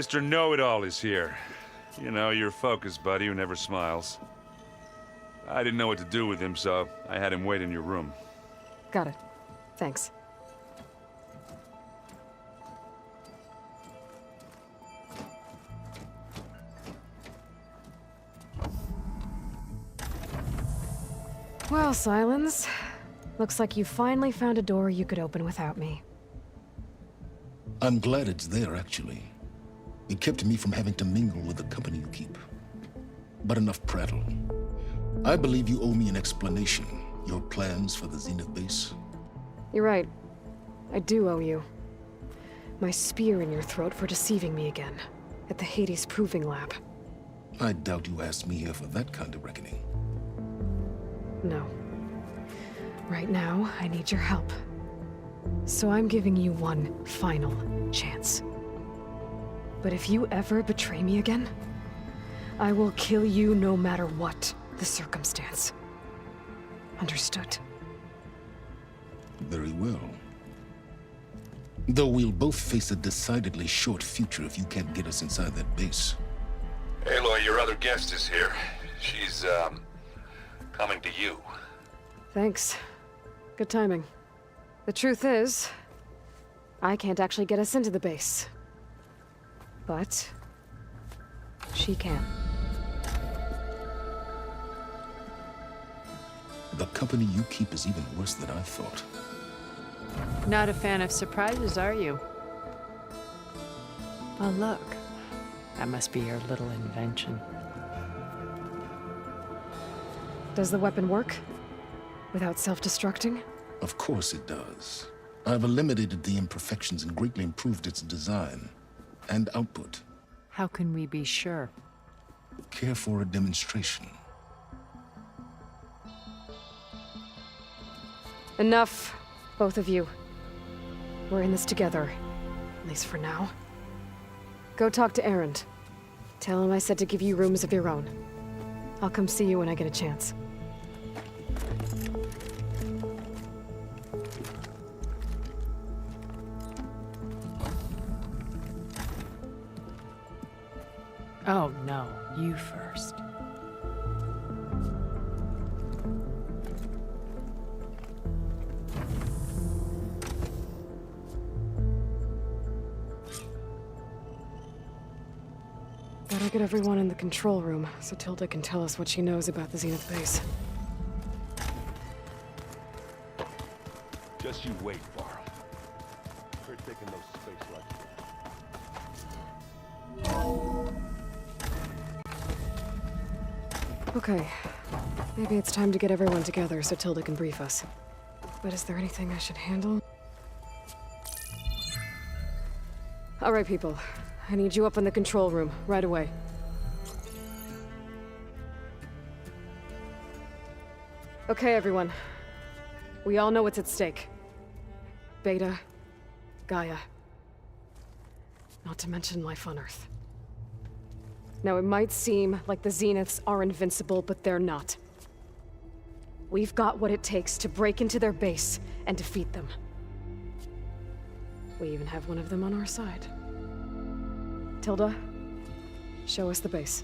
Mr. Know-It-All is here. You know, your focus buddy who never smiles. I didn't know what to do with him, so I had him wait in your room. Got it. Thanks. Well, Silence. Looks like you finally found a door you could open without me. I'm glad it's there, actually. It kept me from having to mingle with the company you keep. But enough prattle. I believe you owe me an explanation. Your plans for the Zenith base? You're right. I do owe you. My spear in your throat for deceiving me again. At the Hades Proving Lab. I doubt you asked me here for that kind of reckoning. No. Right now, I need your help. So I'm giving you one final chance. But if you ever betray me again, I will kill you no matter what the circumstance. Understood? Very well. Though we'll both face a decidedly short future if you can't get us inside that base. Aloy, your other guest is here. She's, coming to you. Thanks. Good timing. The truth is, I can't actually get us into the base. But she can. The company you keep is even worse than I thought. Not a fan of surprises, are you? Oh, look. That must be your little invention. Does the weapon work? Without self-destructing? Of course it does. I've eliminated the imperfections and greatly improved its design and output. How can we be sure? Care for a demonstration? Enough, both of you. We're in this together, at least for now. Go talk to Erend. Tell him I said to give you rooms of your own. I'll come see you when I get a chance. Oh, no. You first. Better get everyone in the control room, so Tilda can tell us what she knows about the Zenith base. Just you wait, Faro. We're taking those space lectures. Okay. Maybe it's time to get everyone together so Tilda can brief us. But is there anything I should handle? All right, people. I need you up in the control room, right away. Okay, everyone. We all know what's at stake. Beta, Gaia. Not to mention life on Earth. Now, it might seem like the Zeniths are invincible, but they're not. We've got what it takes to break into their base and defeat them. We even have one of them on our side. Tilda, show us the base.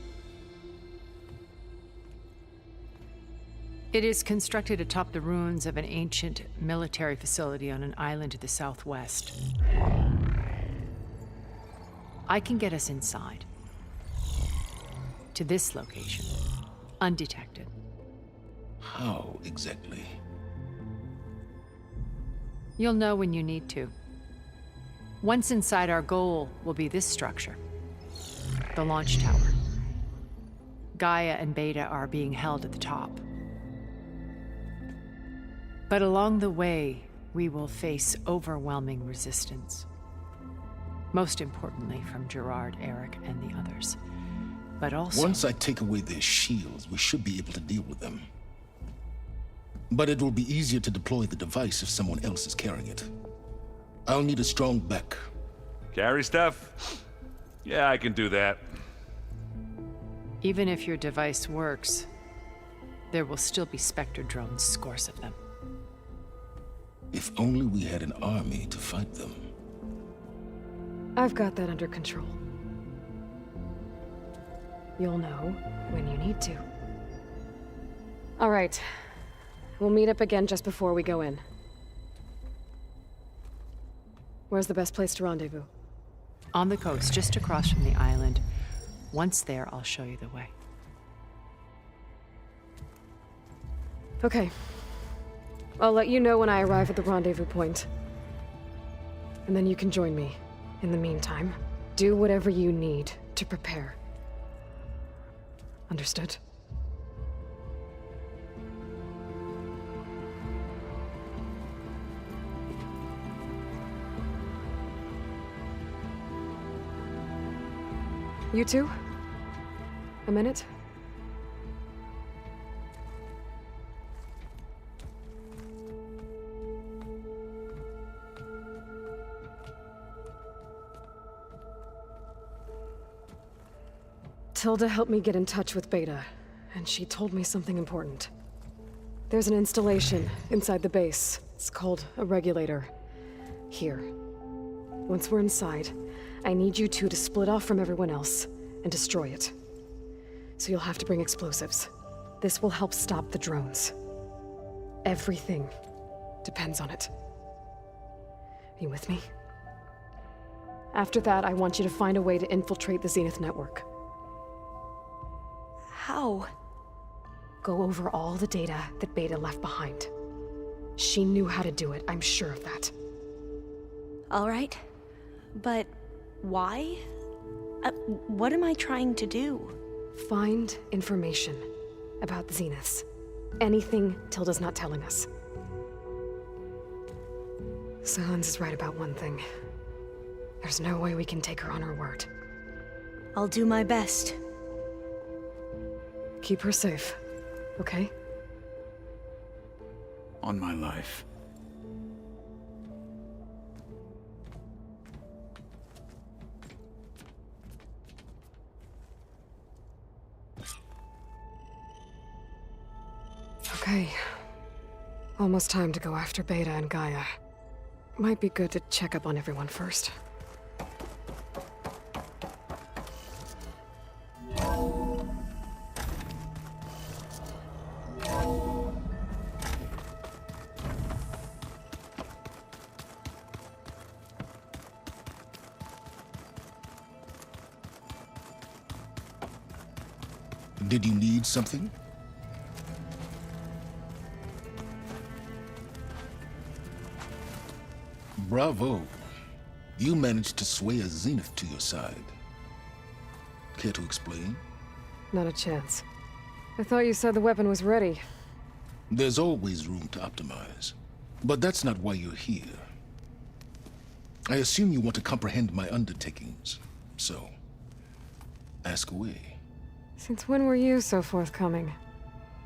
It is constructed atop the ruins of an ancient military facility on an island to the southwest. I can get us inside. To this location, undetected. How exactly? You'll know when you need to. Once inside, our goal will be this structure. The launch tower. Gaia and Beta are being held at the top. But along the way, we will face overwhelming resistance. Most importantly from Gerard, Eric, and the others. But also... Once I take away their shields, we should be able to deal with them. But it will be easier to deploy the device if someone else is carrying it. I'll need a strong back. Carry stuff? Yeah, I can do that. Even if your device works, there will still be Spectre drones, scores of them. If only we had an army to fight them. I've got that under control. you'll know when you need to. All right. We'll meet up again just before we go in. Where's the best place to rendezvous? On the coast, just across from the island. Once there, I'll show you the way. Okay. I'll let you know when I arrive at the rendezvous point. And then you can join me. In the meantime, do whatever you need to prepare. Understood? You two? A minute? Tilda helped me get in touch with Beta, and she told me something important. There's an installation inside the base. It's called a regulator. Here. Once we're inside, I need you two to split off from everyone else and destroy it. So you'll have to bring explosives. This will help stop the drones. Everything depends on it. Are you with me? After that, I want you to find a way to infiltrate the Zenith network. How? Go over all the data that Beta left behind. She knew how to do it, I'm sure of that. All right. But why? What am I trying to do? Find information about the Zeniths. Anything Tilda's not telling us. Sans is right about one thing. There's no way we can take her on her word. I'll do my best. Keep her safe, okay? On my life. Okay. Almost time to go after Beta and Gaia. Might be good to check up on everyone first. Did you need something? Bravo. You managed to sway a Zenith to your side. Care to explain? Not a chance. I thought you said the weapon was ready. There's always room to optimize. But that's not why you're here. I assume you want to comprehend my undertakings. So, ask away. Since when were you so forthcoming?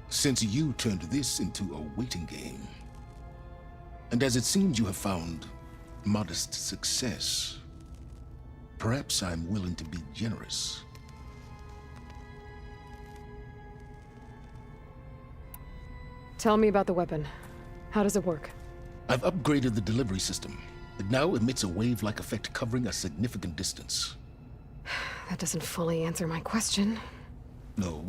Since you turned this into a waiting game. And as it seems you have found modest success, perhaps I'm willing to be generous. Tell me about the weapon. How does it work? I've upgraded the delivery system. It now emits a wave-like effect covering a significant distance. That doesn't fully answer my question. No,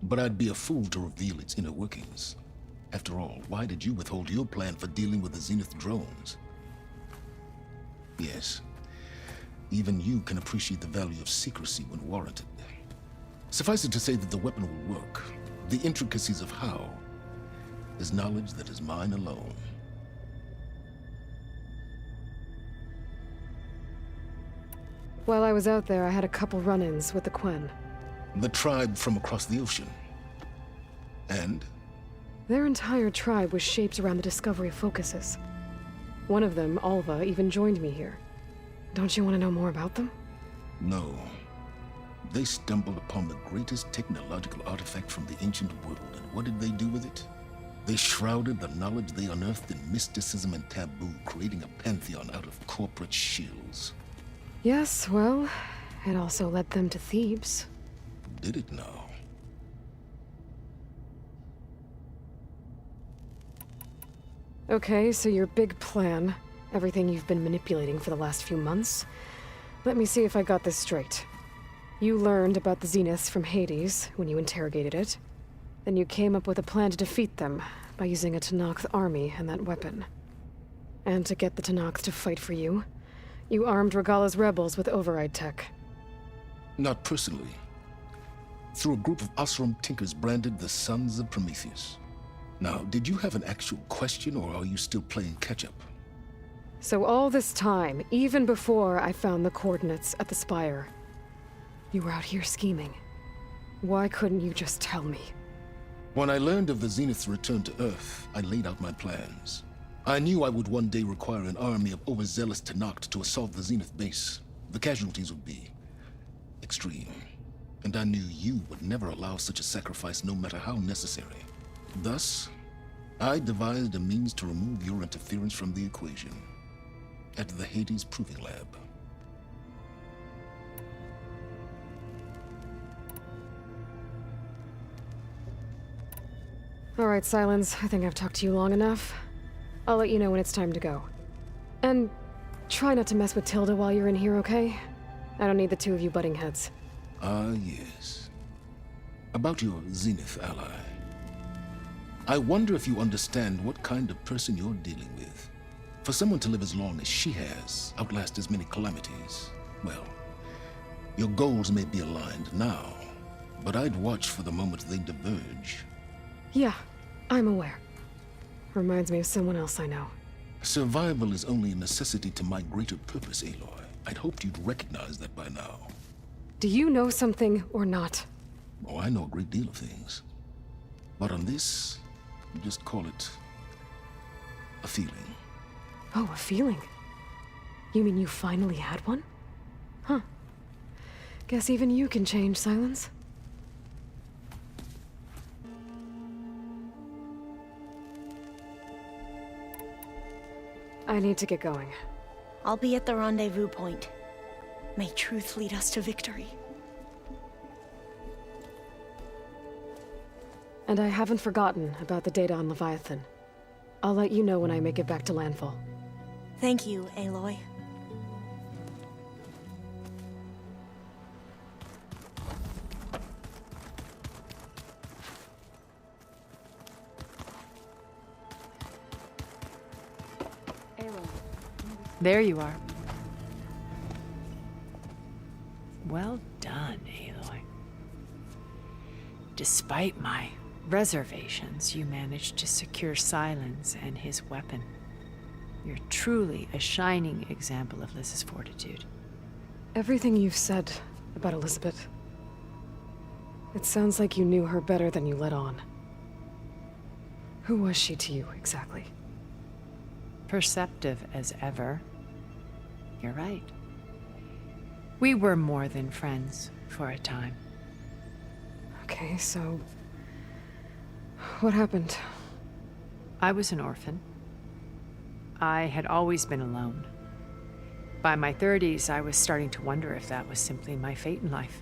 but I'd be a fool to reveal its inner workings. After all, why did you withhold your plan for dealing with the Zenith drones? Yes, even you can appreciate the value of secrecy when warranted. Suffice it to say that the weapon will work. The intricacies of how is knowledge that is mine alone. While I was out there, I had a couple run-ins with the Quen. The tribe from across the ocean. And? Their entire tribe was shaped around the discovery of focuses. One of them, Alva, even joined me here. Don't you want to know more about them? No. They stumbled upon the greatest technological artifact from the ancient world, and what did they do with it? They shrouded the knowledge they unearthed in mysticism and taboo, creating a pantheon out of corporate shills. Yes, well, it also led them to Thebes. Did it now? Okay, so your big plan, everything you've been manipulating for the last few months. Let me see if I got this straight. You learned about the Zeniths from Hades when you interrogated it. Then you came up with a plan to defeat them by using a Tenakth army and that weapon. And to get the Tenakth to fight for you, you armed Regalla's rebels with override tech. Not personally. Through a group of Osram tinkers branded the Sons of Prometheus. Now, did you have an actual question, or are you still playing catch-up? So all this time, even before I found the coordinates at the Spire, you were out here scheming. Why couldn't you just tell me? When I learned of the Zenith's return to Earth, I laid out my plans. I knew I would one day require an army of overzealous Tenakth to assault the Zenith base. The casualties would be extreme. And I knew you would never allow such a sacrifice, no matter how necessary. Thus, I devised a means to remove your interference from the equation at the Hades Proving Lab. All right, Silence. I think I've talked to you long enough. I'll let you know when it's time to go. And try not to mess with Tilda while you're in here, okay? I don't need the two of you butting heads. Ah, yes. About your Zenith ally. I wonder if you understand what kind of person you're dealing with. For someone to live as long as she has, outlast as many calamities, well, your goals may be aligned now, but I'd watch for the moment they diverge. Yeah, I'm aware. Reminds me of someone else I know. Survival is only a necessity to my greater purpose, Aloy. I'd hoped you'd recognize that by now. Do you know something or not? Oh, I know a great deal of things. But on this, just call it a feeling. Oh, a feeling? You mean you finally had one? Huh. Guess even you can change, Silence. I need to get going. I'll be at the rendezvous point. May truth lead us to victory. And I haven't forgotten about the data on Leviathan. I'll let you know when I make it back to landfall. Thank you, Aloy. There you are. Well done, Aloy. Despite my reservations, you managed to secure Silence and his weapon. You're truly a shining example of Liz's fortitude. Everything you've said about Elizabeth, it sounds like you knew her better than you let on. Who was she to you, exactly? Perceptive as ever. You're right. We were more than friends for a time. Okay, so... what happened? I was an orphan. I had always been alone. By my 30s, I was starting to wonder if that was simply my fate in life.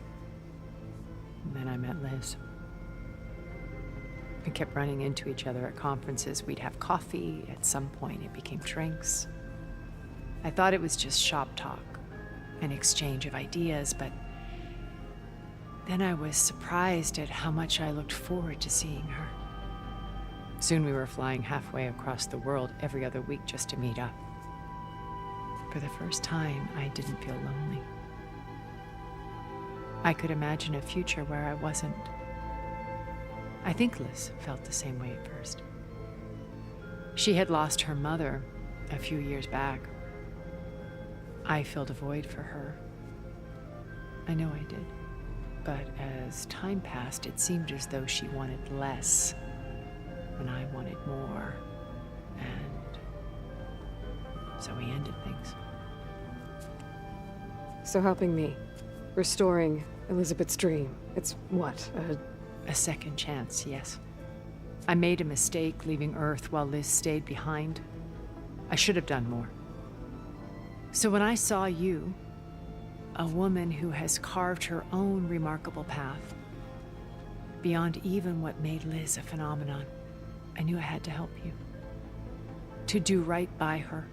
And then I met Liz. We kept running into each other at conferences. We'd have coffee. At some point, it became drinks. I thought it was just shop talk, an exchange of ideas, but then I was surprised at how much I looked forward to seeing her. Soon we were flying halfway across the world every other week just to meet up. For the first time, I didn't feel lonely. I could imagine a future where I wasn't. I think Liz felt the same way at first. She had lost her mother a few years back. I filled a void for her. I know I did. But as time passed, it seemed as though she wanted less, and I wanted more. And so we ended things. So helping me, restoring Elizabeth's dream, it's what, A second chance, yes. I made a mistake leaving Earth while Liz stayed behind. I should have done more. So when I saw you, a woman who has carved her own remarkable path, beyond even what made Liz a phenomenon, I knew I had to help you. To do right by her.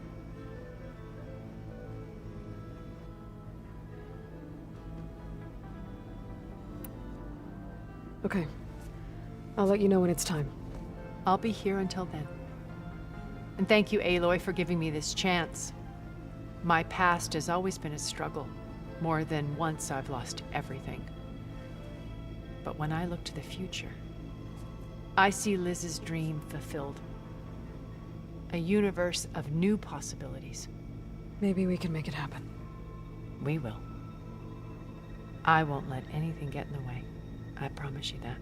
Okay. I'll let you know when it's time. I'll be here until then. And thank you, Aloy, for giving me this chance. My past has always been a struggle. More than once I've lost everything. But when I look to the future, I see Liz's dream fulfilled. A universe of new possibilities. Maybe we can make it happen. We will. I won't let anything get in the way. I promise you that.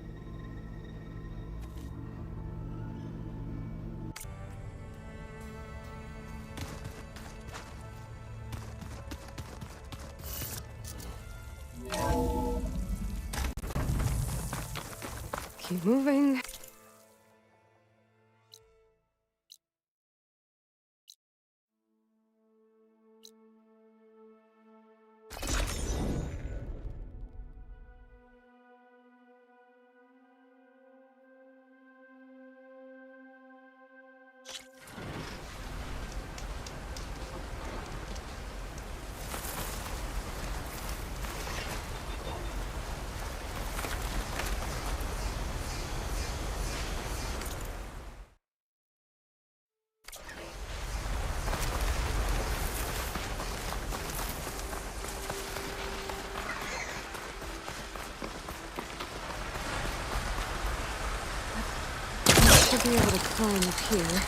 Keep moving. Should be able to climb up here.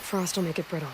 Frost will make it brittle.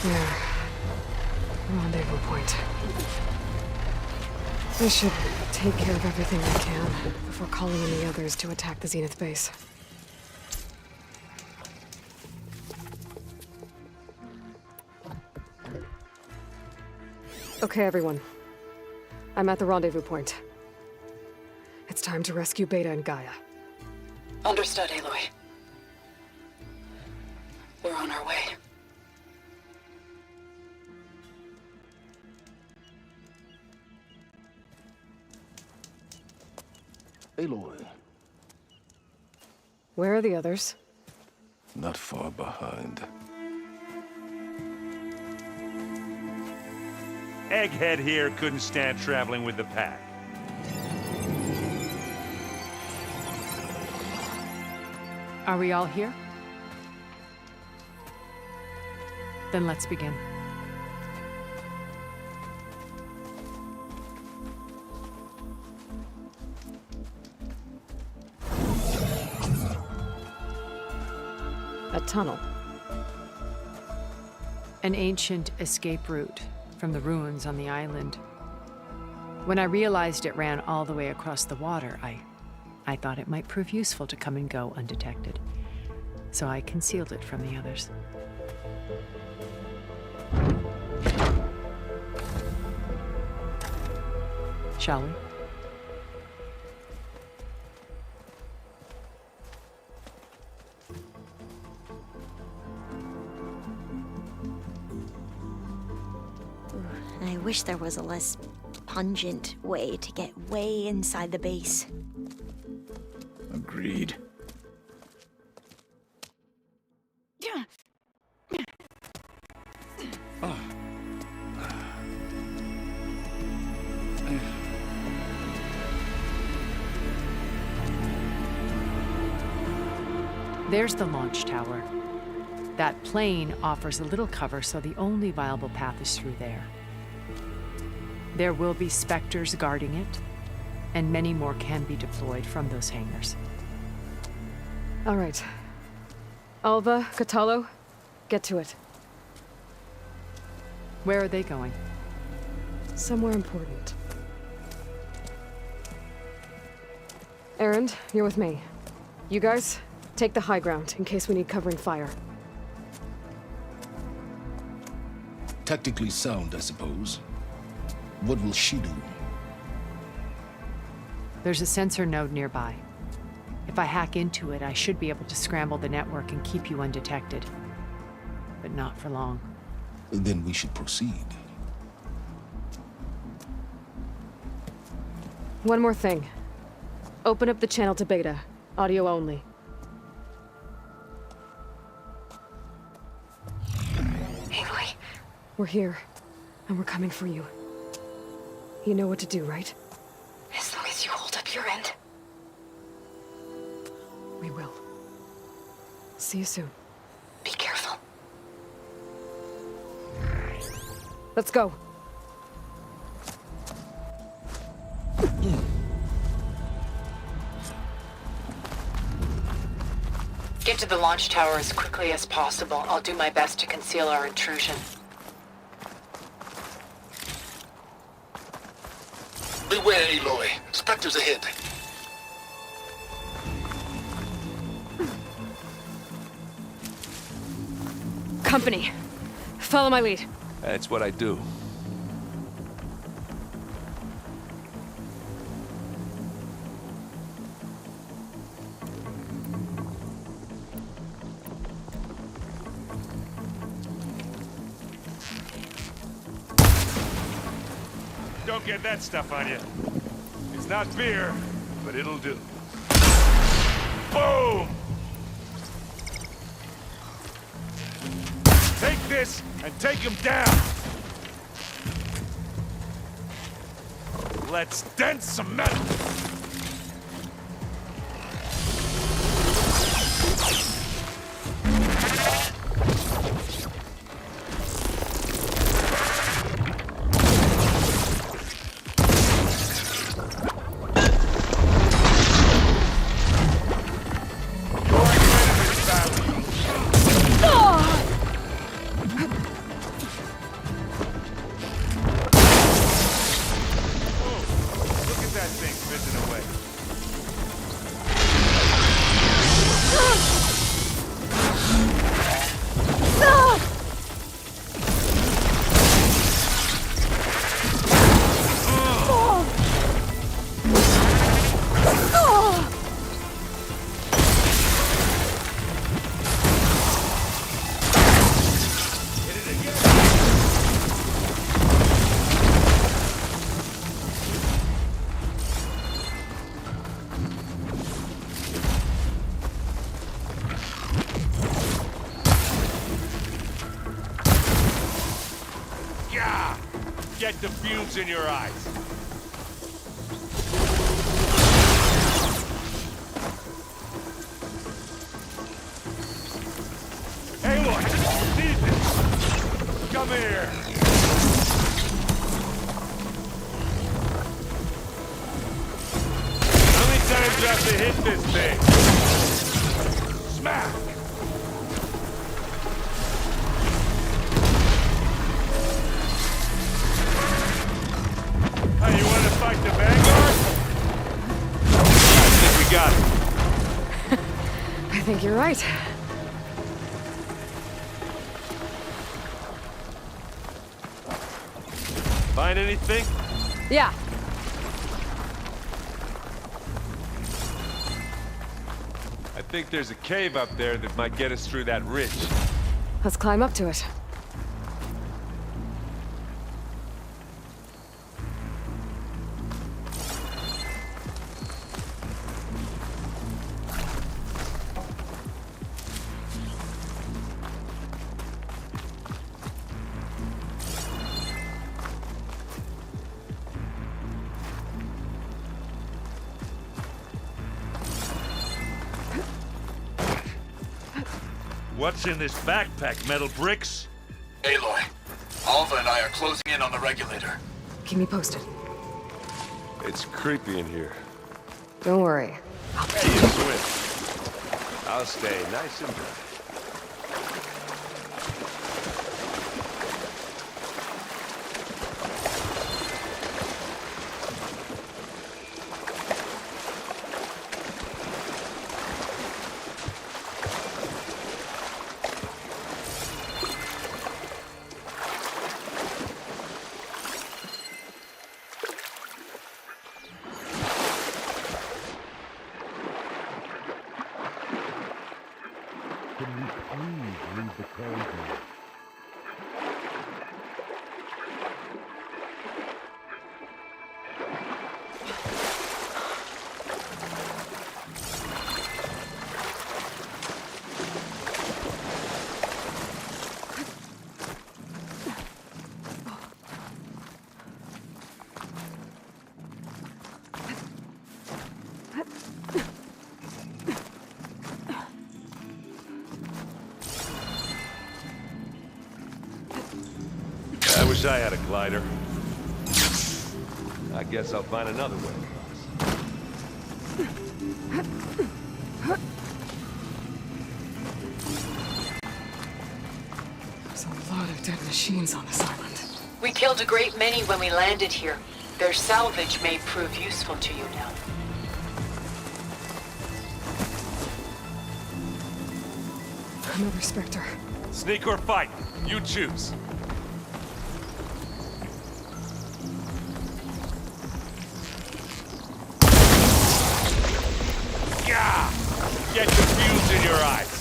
There. Rendezvous point. I should take care of everything I can before calling in the others to attack the Zenith base. Okay, everyone. I'm at the rendezvous point. It's time to rescue Beta and Gaia. Understood, Aloy. We're on our way. Aloy, Where are the others? not far behind. Egghead here couldn't stand traveling with the pack. Are we all here? Then let's begin. A tunnel. An ancient escape route from the ruins on the island. When I realized it ran all the way across the water, I thought it might prove useful to come and go undetected. So I concealed it from the others. Shall we? I wish there was a less pungent way to get way inside the base. Agreed. There's the launch tower. That plane offers a little cover, so the only viable path is through there. There will be Spectres guarding it, and many more can be deployed from those hangars. All right. Alva, Catalo, get to it. Where are they going? Somewhere important. Erend, you're with me. You guys, take the high ground in case we need covering fire. Tactically sound, I suppose. What will she do? There's a sensor node nearby. If I hack into it, I should be able to scramble the network and keep you undetected. But not for long. Then we should proceed. One more thing. Open up the channel to Beta. Audio only. Aloy, We're here, and we're coming for you. You know what to do, right? as long as you hold up your end. We will. See you soon. Be careful. Let's go. Get to the launch tower as quickly as possible. I'll do my best to conceal our intrusion. Beware, Aloy. Spectres ahead. Company. Follow my lead. That's what I do. Don't get that stuff on you. It's not beer, but it'll do. Boom! Take this and take him down! Let's dent some metal! Yeah! Get the fumes in your eyes. Hey, look! Need this! Come here! How many times do I have to hit this thing? Smack! Hey, you want to fight the Vanguard? I think we got it. I think you're right. Find anything? Yeah. I think there's a cave up there that might get us through that ridge. Let's climb up to it. What's in this backpack, metal bricks? Aloy, Alva and I are closing in on the regulator. Keep me posted. It's creepy in here. Don't worry. Hey, you swim. I'll stay nice and dry. I wish I had a glider. I guess I'll find another way across. There's a lot of dead machines on this island. We killed a great many when we landed here. Their salvage may prove useful to you now. Another Spectre. Sneak or fight, you choose. Yeah! Get the fumes in your eyes.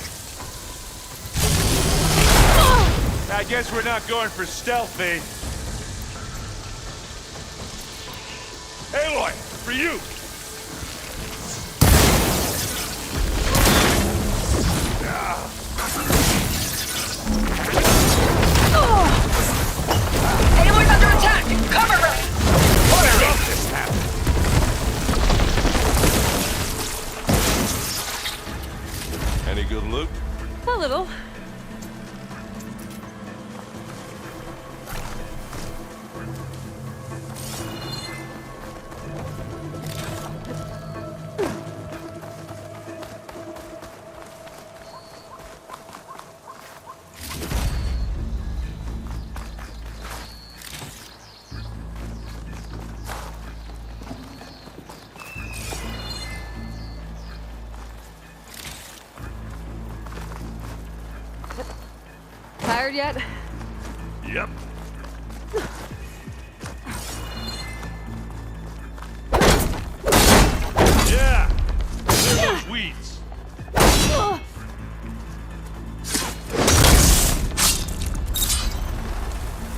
I guess we're not going for stealthy. Aloy, for you! Aloy's under attack! Cover her! Fire up this happened! Any good loot? A little. Tired yet? Yep. Yeah! Clear those weeds.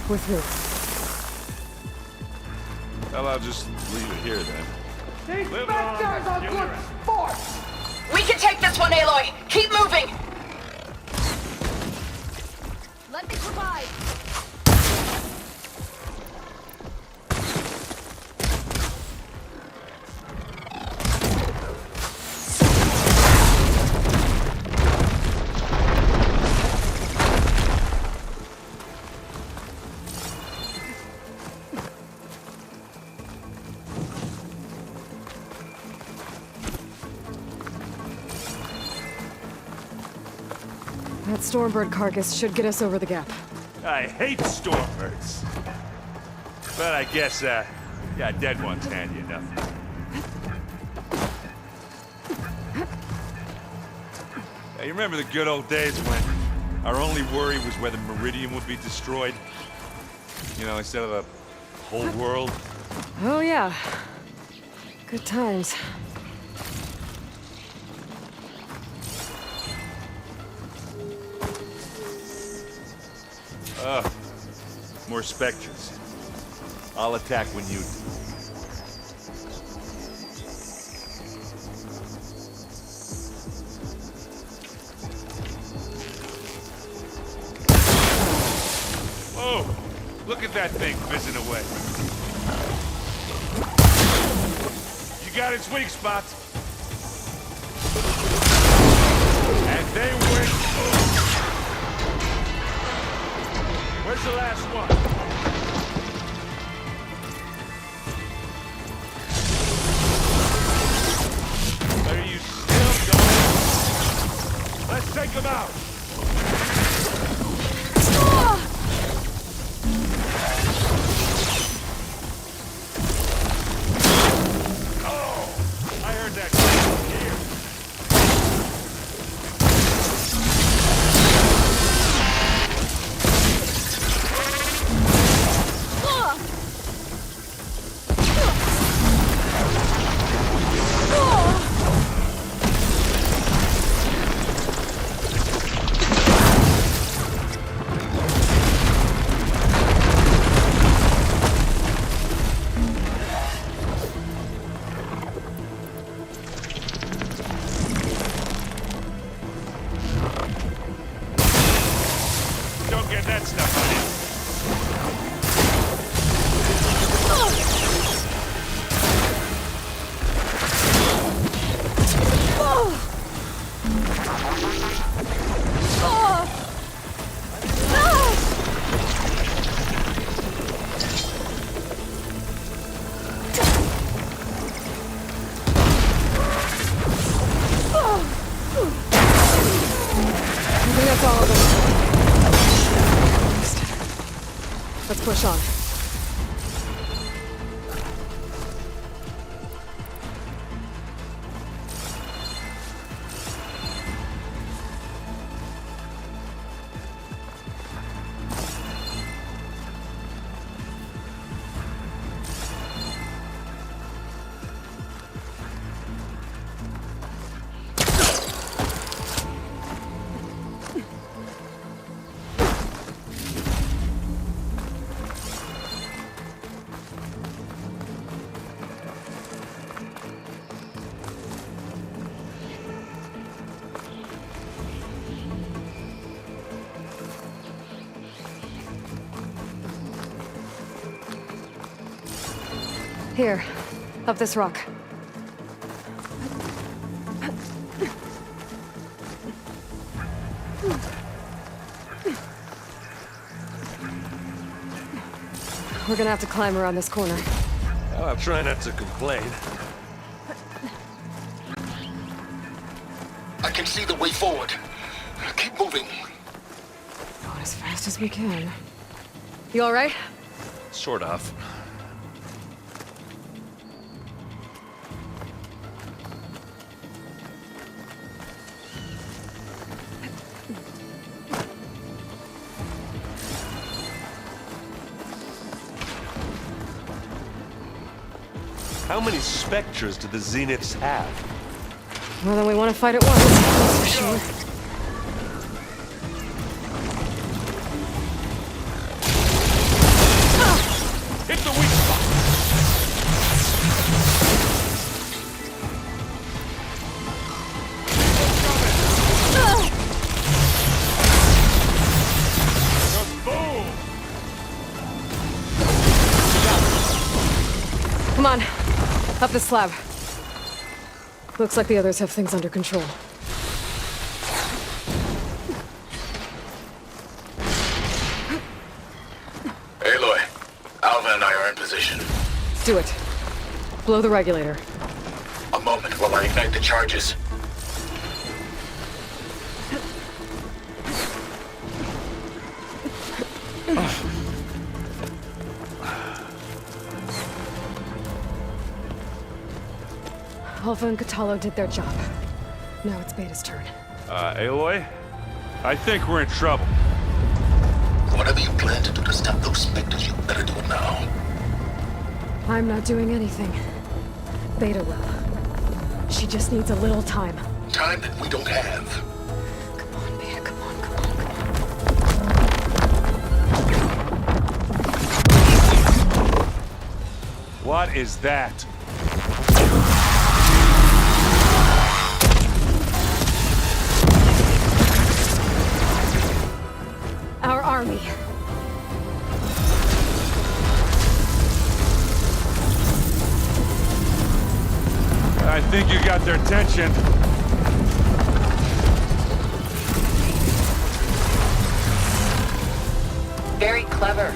With who? Well, I'll just leave it here then. These Live Spectres long, are you'll good be right. sports! We can take this one, Aloy! Keep moving! Let me provide. That Stormbird carcass should get us over the gap. I hate Stormbirds. But I guess, yeah, dead ones hand you nothing. Hey, you remember the good old days when our only worry was whether Meridian would be destroyed? You know, instead of the whole world? Oh yeah. Good times. More Spectres. I'll attack when you do. Whoa! Look at that thing fizzing away. You got its weak spots. And they went. Where's the last one? Are you still going? Let's take them out. Oh, I heard that here. Don't get that stuff on you. I think that's all of them. Let's push on. Here, up this rock. We're gonna have to climb around this corner. I'll try not to complain. I can see the way forward. Keep moving. Going as fast as we can. You all right? Sort of. How many Spectres do the Zeniths have? More than we want to fight at once, that's for sure. Hit the weak spot. Boom. Come on, up the slab. Looks like the others have things under control. Aloy, Alva and I are in position. Do it. Blow the regulator. A moment while I ignite the charges. Alpha and Catalo did their job. Now it's Beta's turn. Aloy? I think we're in trouble. Whatever you plan to do to stop those specters, you better do it now. I'm not doing anything. Beta will. She just needs a little time. Time that we don't have. Come on, Beta, come on, come on, come on. What is that? Our army. I think you got their attention. Very clever.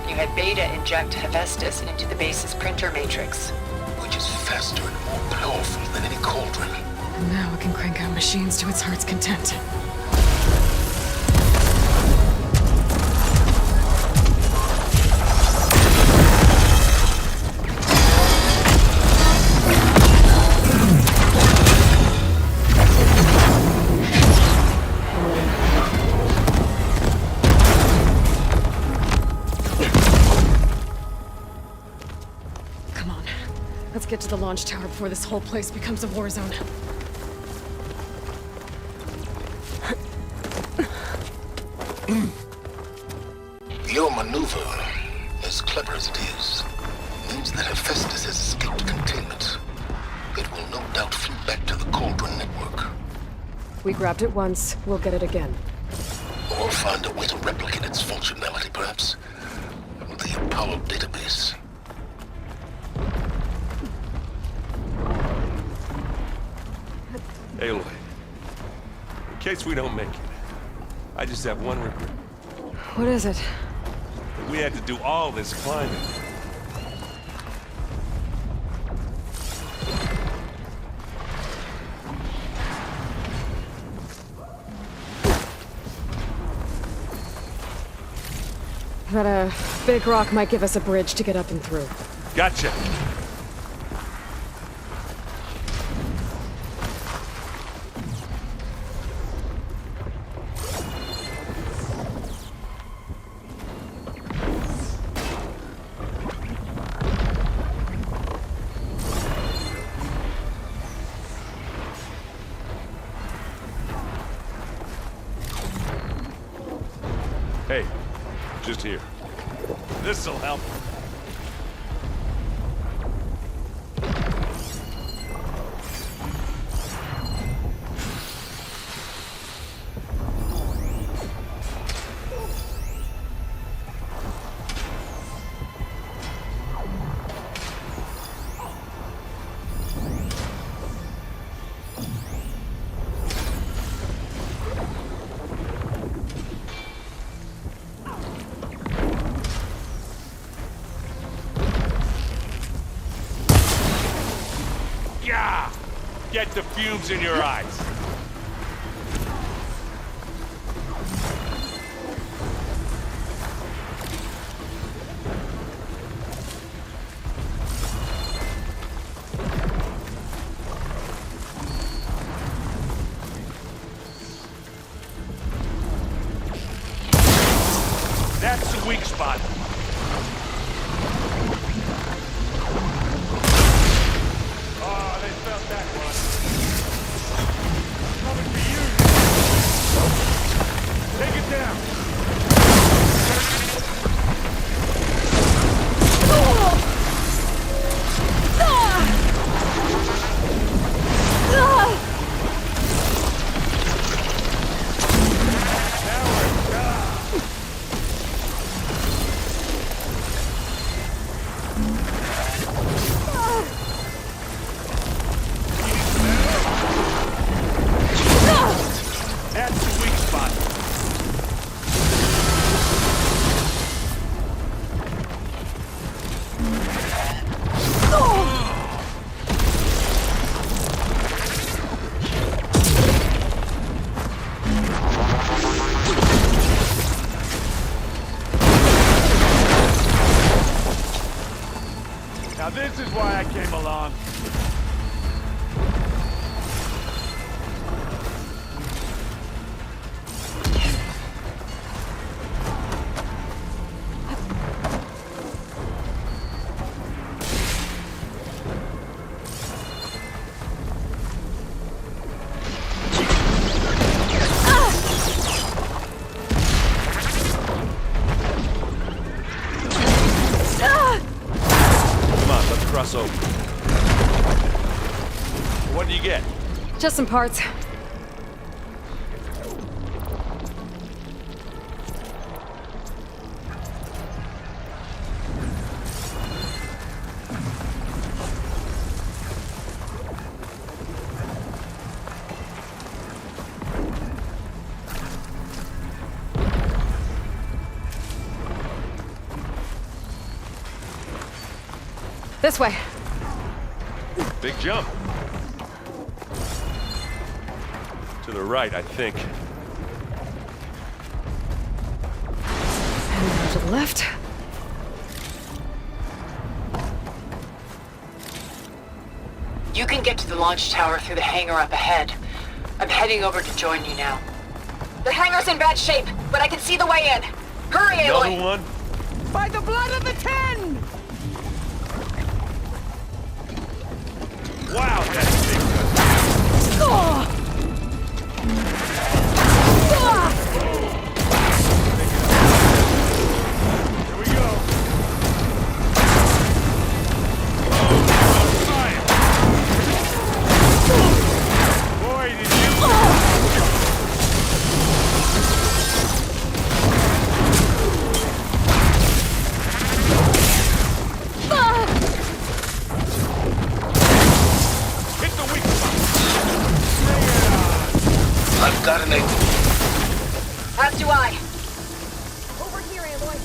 You had Beta inject Hephaestus into the base's printer matrix. Which is faster and more powerful than any cauldron. And now it can crank out machines to its heart's content. Come on. Let's get to the launch tower before this whole place becomes a war zone. Your maneuver, as clever as it is, means that Hephaestus has escaped containment. It will no doubt flew back to the Cauldron network. We grabbed it once, we'll get it again. Or find a way to replicate its functionality, perhaps. The Apollo database. Aloy, in case we don't make it, I just have one regret. What is it? That we had to do all this climbing. That big rock might give us a bridge to get up and through. Gotcha. Hey, just here. This'll help. Yeah! Get the fumes in your eyes. That's the weak spot. Oh, they felt that one. Coming for you. Take it down. That's the weak spot. Now this is why I came along. Over. What do you get? Just some parts. This way. Big jump. To the right, I think. And now to the left. You can get to the launch tower through the hangar up ahead. I'm heading over to join you now. The hangar's in bad shape, but I can see the way in. Hurry, Aloy! Another one? By the blood of the Ten! Wow, that's big. Here we go. Fire. Boy, did you... I've got an angle. As do I. Over here, Aloy.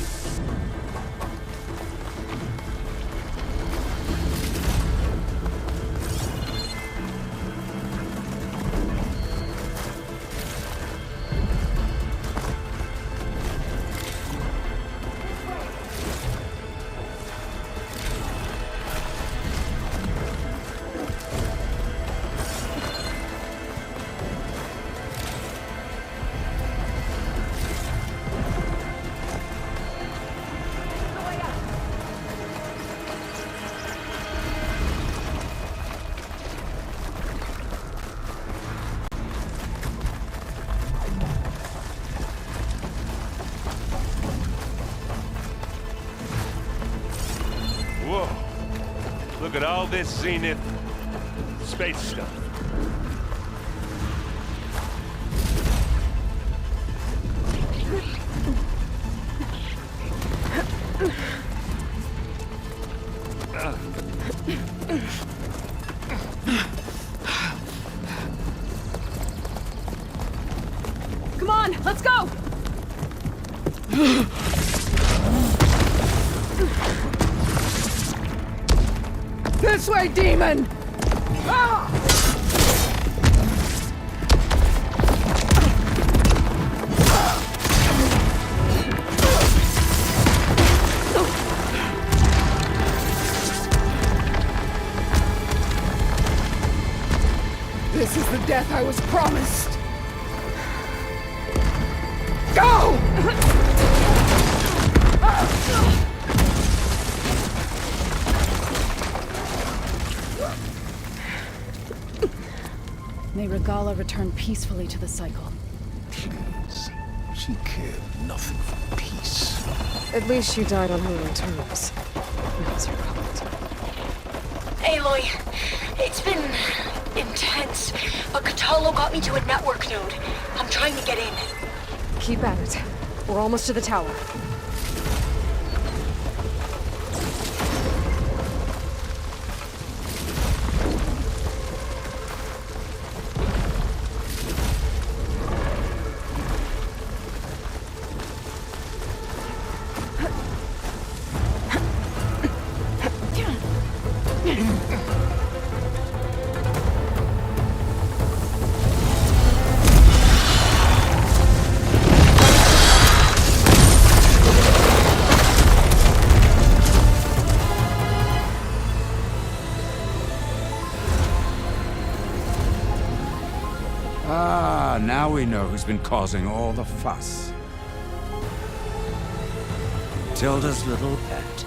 Whoa. Look at all this Zenith space stuff. Come on, let's go! This way, demon! Ah! This is the death I was promised. Go! May Regala return peacefully to the cycle. Please. She cared nothing for peace. At least she died on her own terms. That's her cult. Aloy, it's been intense, but Catalo got me to a network node. I'm trying to get in. Keep at it. We're almost to the tower. Now we know who's been causing all the fuss. Tilda's little pet.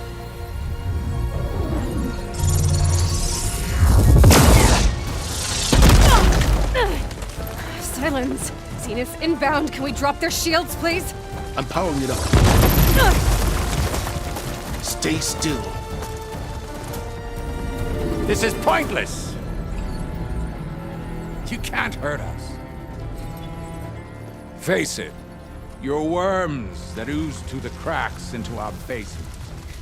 Silence! Zenith inbound. Can we drop their shields, please? I'm powering it up. Stay still. This is pointless! You can't hurt us. Face it, you're worms that ooze through the cracks into our basement.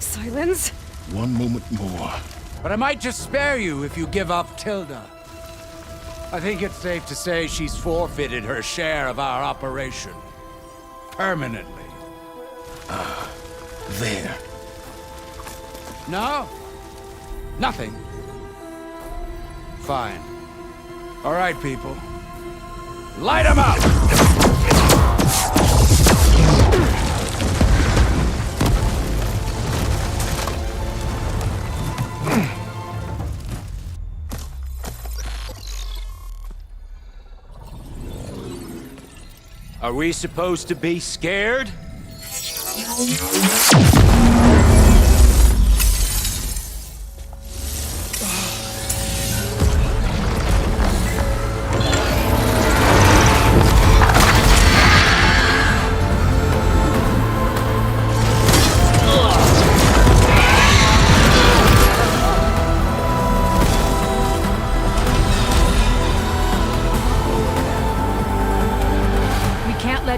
Silence? One moment more. But I might just spare you if you give up Tilda. I think it's safe to say she's forfeited her share of our operation. Permanently. There. No? Nothing. Fine. All right, people. Light 'em up! Are we supposed to be scared?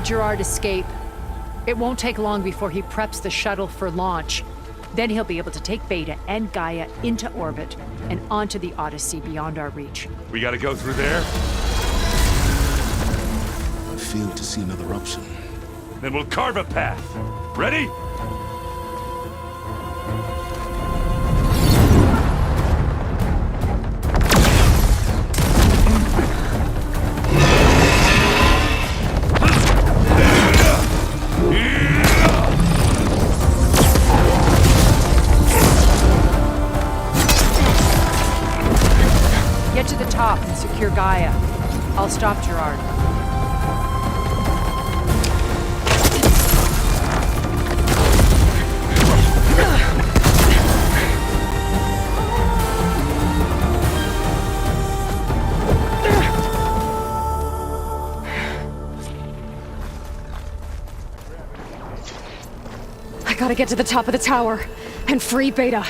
Gerard escape. It won't take long before he preps the shuttle for launch. Then he'll be able to take Beta and Gaia into orbit and onto the Odyssey beyond our reach. We gotta go through there? I fail to see another option. Then we'll carve a path. Ready? Get to the top and secure Gaia. I'll stop Gerard. I gotta get to the top of the tower and free Beta.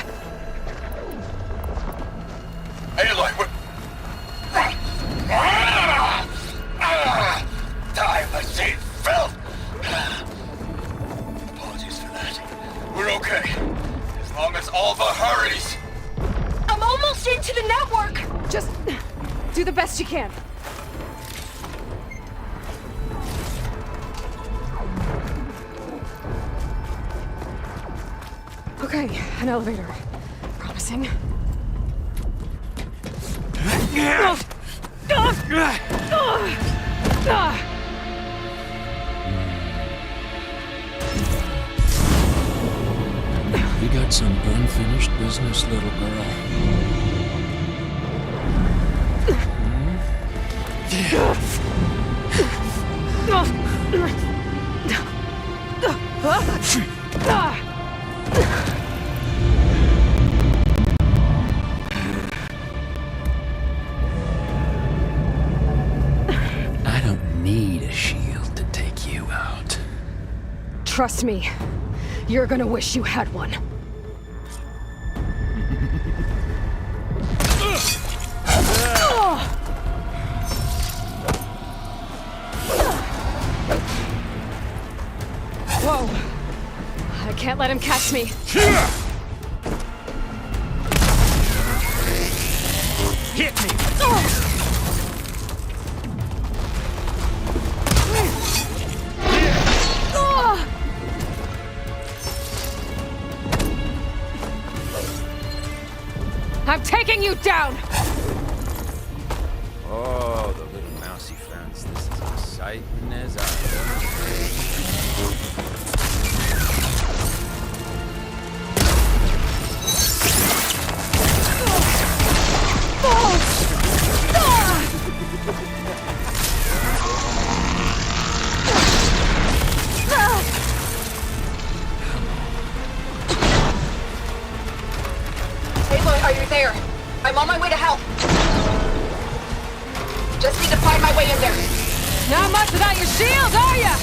Aloy, time machine filth! Apologies for that. We're okay. As long as Alva hurries. I'm almost into the network! Just do the best you can. Okay, an elevator. Promising. You got some unfinished business, little girl. I don't need a shield to take you out. Trust me, you're gonna wish you had one. Whoa! I can't let him catch me. Hit me! I'm taking you down! Oh, the little mousy fence. This is exciting as Are you there? I'm on my way to help. Just need to find my way in there. Not much without your shield, are ya?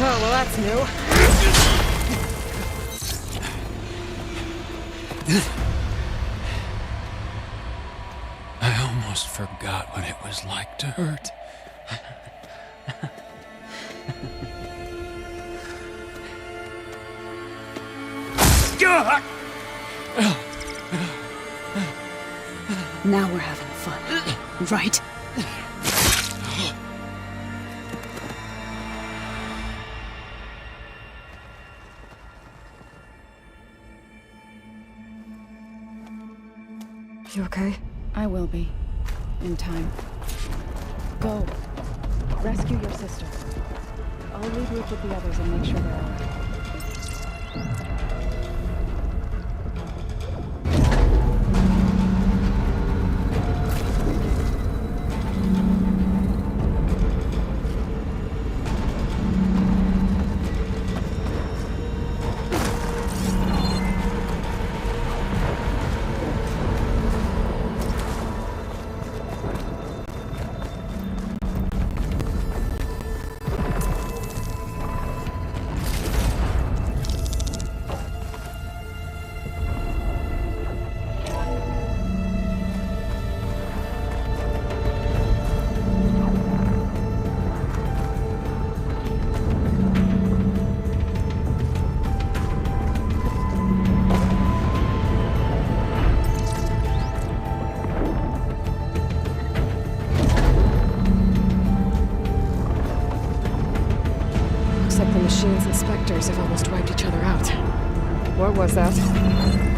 Oh, well, that's new. I almost forgot what it was like to hurt. Now we're having fun, right? You okay? I will be. In time. Go. Rescue your sister. I'll regroup with the others and make sure they're all right. Machines and Spectres have almost wiped each other out. What was that?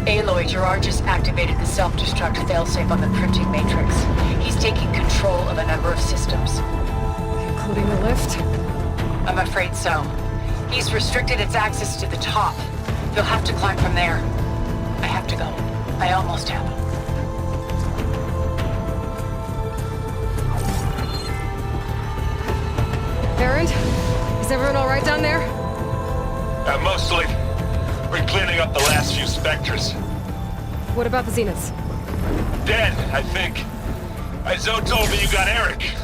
Aloy, Gerard just activated the self-destruct failsafe on the printing matrix. He's taking control of a number of systems. Including the lift? I'm afraid so. He's restricted its access to the top. You'll have to climb from there. I have to go. I almost have. Erend? Is everyone all right down there? Mostly. We're cleaning up the last few Spectres. What about the Zeniths? Dead, I think. Zoe told me you got Eric.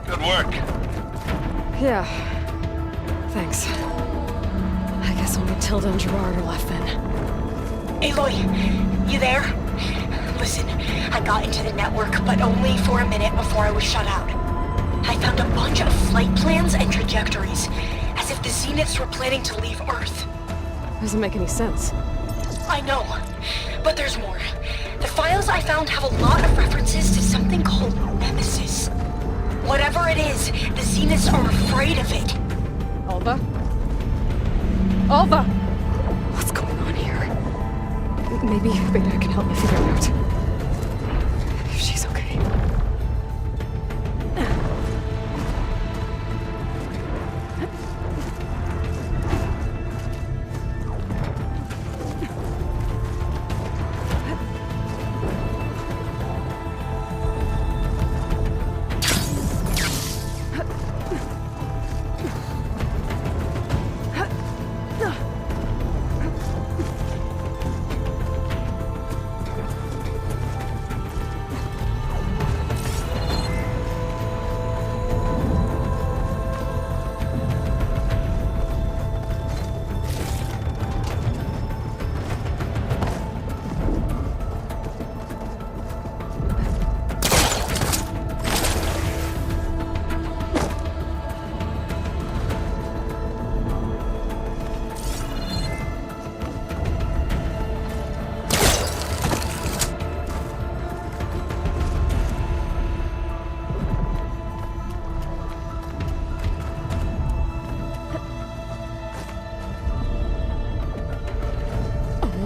Good work. Yeah. Thanks. I guess only Tilda and Gerard are left then. Aloy, you there? Listen, I got into the network, but only for a minute before I was shut out. I found a bunch of flight plans and trajectories, as if the Zeniths were planning to leave Earth. Doesn't make any sense. I know, but there's more. The files I found have a lot of references to something called Nemesis. Whatever it is, the Zeniths are afraid of it. Alva? Alva! What's going on here? Maybe Beta can help me figure it out. If she's okay.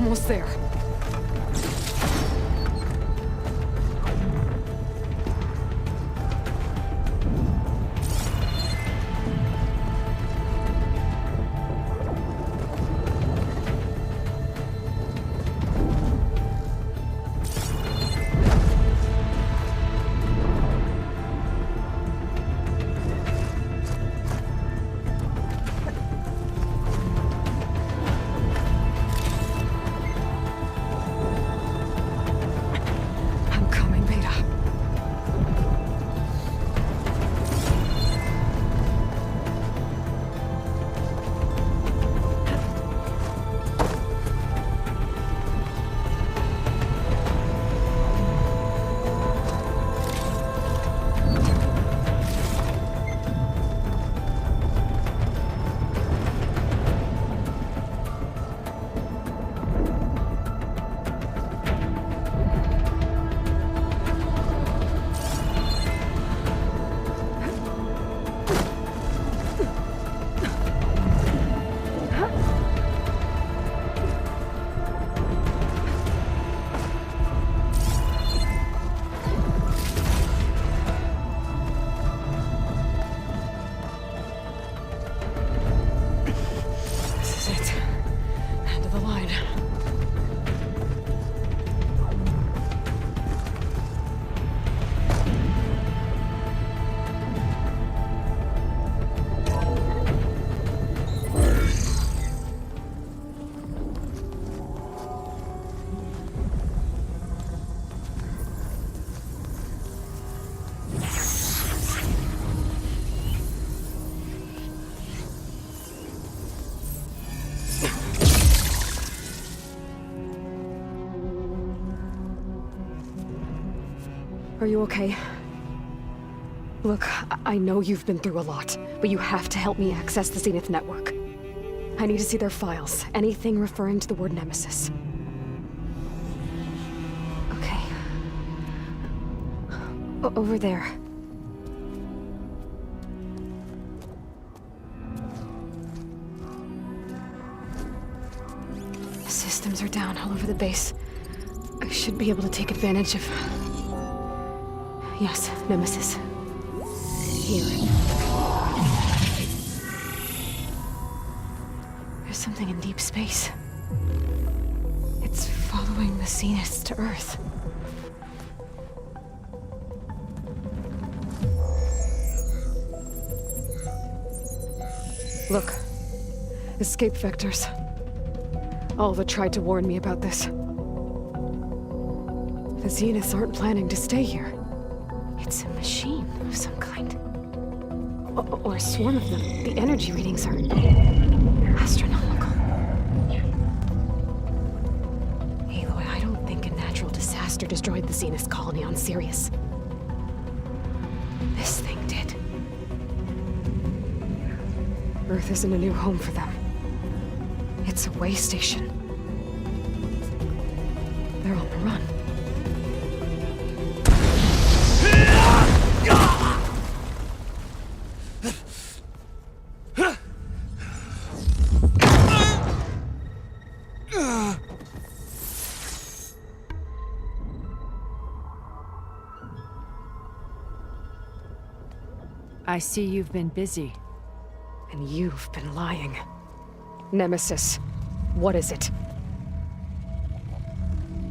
Almost there. fine. Are you okay? Look, I know you've been through a lot, but you have to help me access the Zenith network. I need to see their files, anything referring to the word Nemesis. Okay. Over there. The systems are down all over the base. I should be able to take advantage of... Yes, Nemesis. Here. There's something in deep space. It's following the Zeniths to Earth. Look. Escape vectors. Alva tried to warn me about this. The Zeniths aren't planning to stay here. It's a machine of some kind. Or a swarm of them. The energy readings are astronomical. Aloy, I don't think a natural disaster destroyed the Zenith colony on Sirius. This thing did. Earth isn't a new home for them. It's a way station. They're on the run. I see you've been busy. And you've been lying. Nemesis, what is it?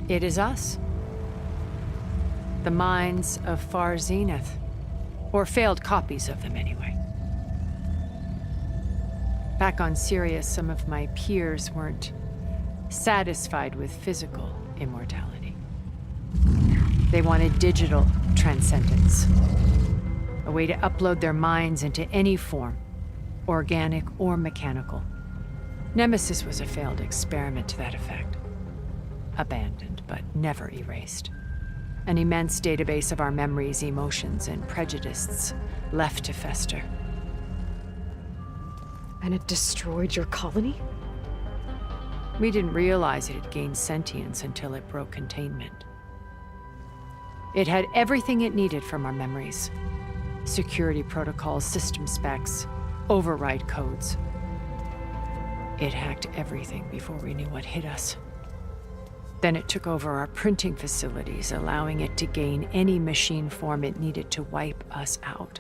It is us. The minds of Far Zenith. Or failed copies of them, anyway. Back on Sirius, some of my peers weren't satisfied with physical immortality. They wanted digital transcendence. A way to upload their minds into any form, organic or mechanical. Nemesis was a failed experiment to that effect. Abandoned, but never erased. An immense database of our memories, emotions, and prejudices left to fester. And it destroyed your colony? We didn't realize it had gained sentience until it broke containment. It had everything it needed from our memories. Security protocols, system specs, override codes. It hacked everything before we knew what hit us. Then it took over our printing facilities, allowing it to gain any machine form it needed to wipe us out.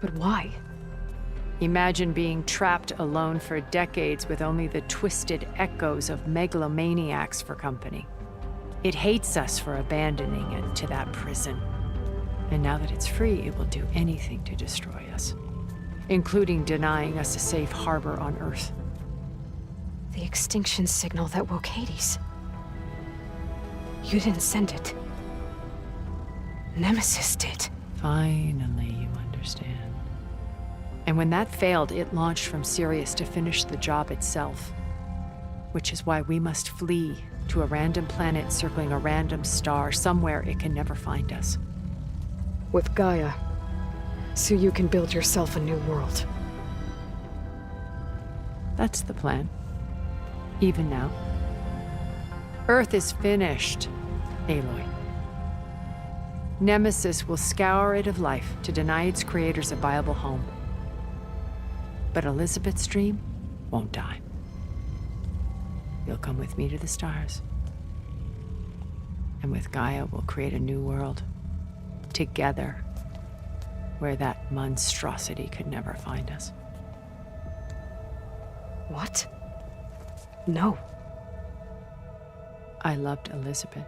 But why? Imagine being trapped alone for decades with only the twisted echoes of megalomaniacs for company. It hates us for abandoning it to that prison. And now that it's free, it will do anything to destroy us, including denying us a safe harbor on Earth. The extinction signal that woke Hades. You didn't send it. Nemesis did. Finally, you understand. And when that failed, it launched from Sirius to finish the job itself. Which is why we must flee to a random planet circling a random star, somewhere it can never find us. With Gaia, so you can build yourself a new world. That's the plan. Even now. Earth is finished, Aloy. Nemesis will scour it of life to deny its creators a viable home. But Elizabeth's dream won't die. You'll come with me to the stars. And with Gaia, we'll create a new world. Together, where that monstrosity could never find us. What? No. I loved Elizabeth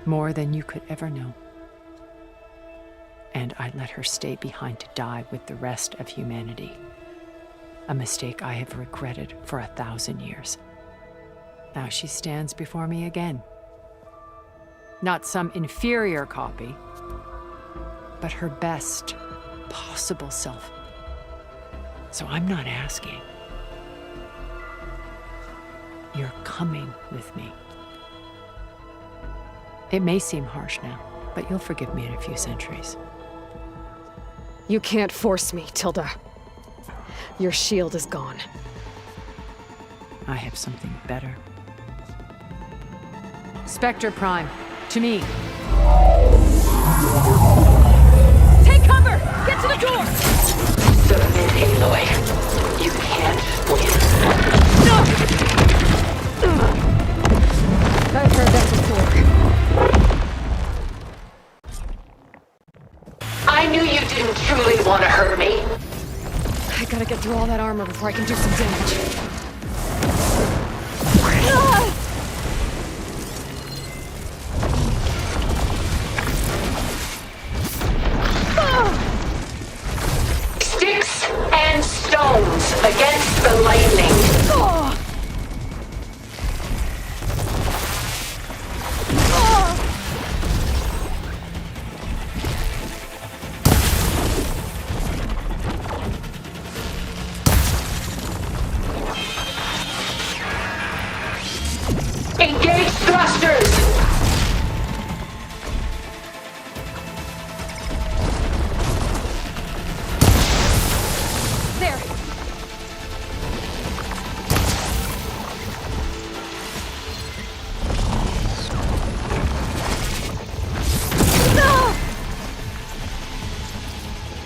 more than you could ever know. And I let her stay behind to die with the rest of humanity. A mistake I have regretted for 1,000 years. Now she stands before me again. Not some inferior copy, but her best possible self. So I'm not asking. You're coming with me. It may seem harsh now, but you'll forgive me in a few centuries. You can't force me, Tilda. Your shield is gone. I have something better. Spectre Prime, to me. Take cover! Get to the door! Submit, Aloy. You can't win. I've heard that before. I knew you didn't truly want to hurt me. I gotta get through all that armor before I can do some damage. Sticks and stones against the lightning. Engage thrusters! There!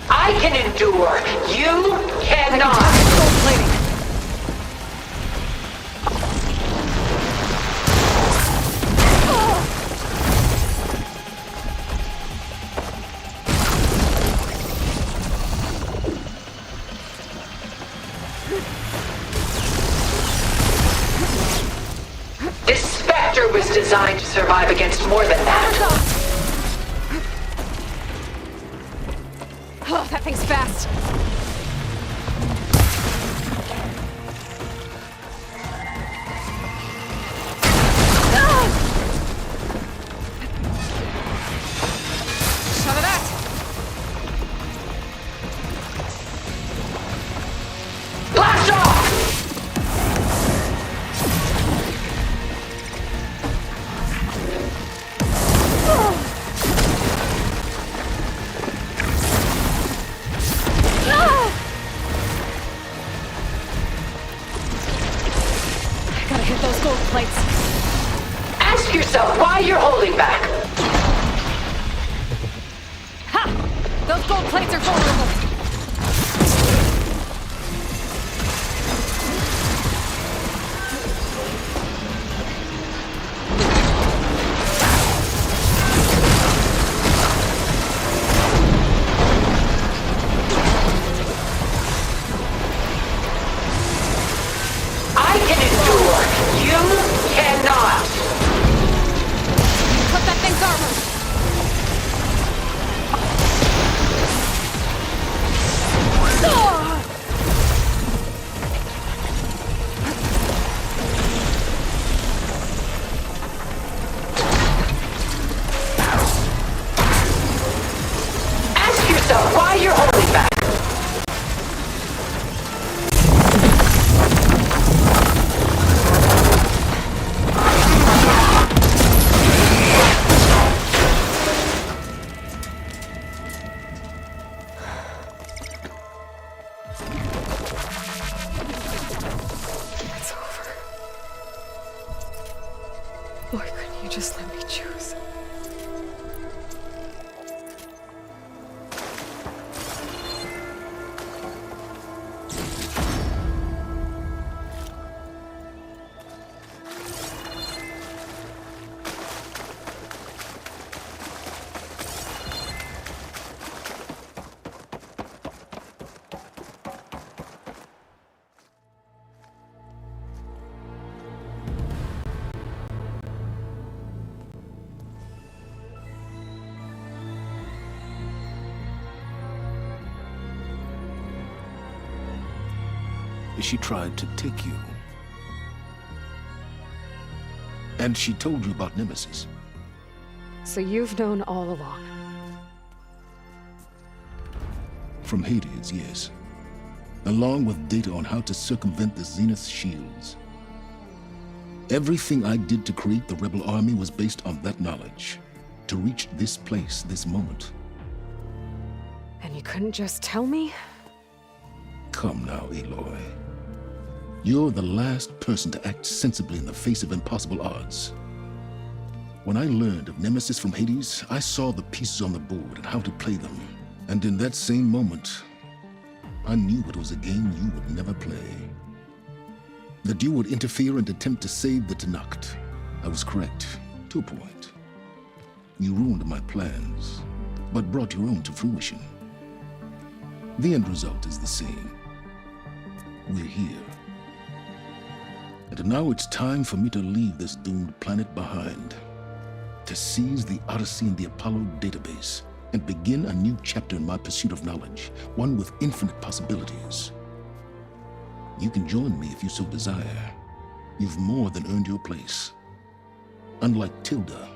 I can endure. You cannot. Gold plating! This Spectre was designed to survive against more than that. Oh, that thing's fast! Shut of that! Blast off! Gotta hit those gold plates. Ask yourself why you're holding back. Ha! Those gold plates are vulnerable. I can endure. You cannot. Put that thing's armor. Ask yourself why you're holding back. It's over. Why couldn't you just let me choose? She tried to take you. And she told you about Nemesis. So you've known all along. From Hades, yes. Along with data on how to circumvent the Zenith's shields. Everything I did to create the Rebel Army was based on that knowledge. To reach this place, this moment. And you couldn't just tell me? Come now, Aloy. You're the last person to act sensibly in the face of impossible odds. When I learned of Nemesis from Hades, I saw the pieces on the board and how to play them. And in that same moment, I knew it was a game you would never play. That you would interfere and attempt to save the Tenakth. I was correct, to a point. You ruined my plans, but brought your own to fruition. The end result is the same. We're here. And now it's time for me to leave this doomed planet behind. To seize the Odyssey and the Apollo database, and begin a new chapter in my pursuit of knowledge, one with infinite possibilities. You can join me if you so desire. You've more than earned your place. Unlike Tilda,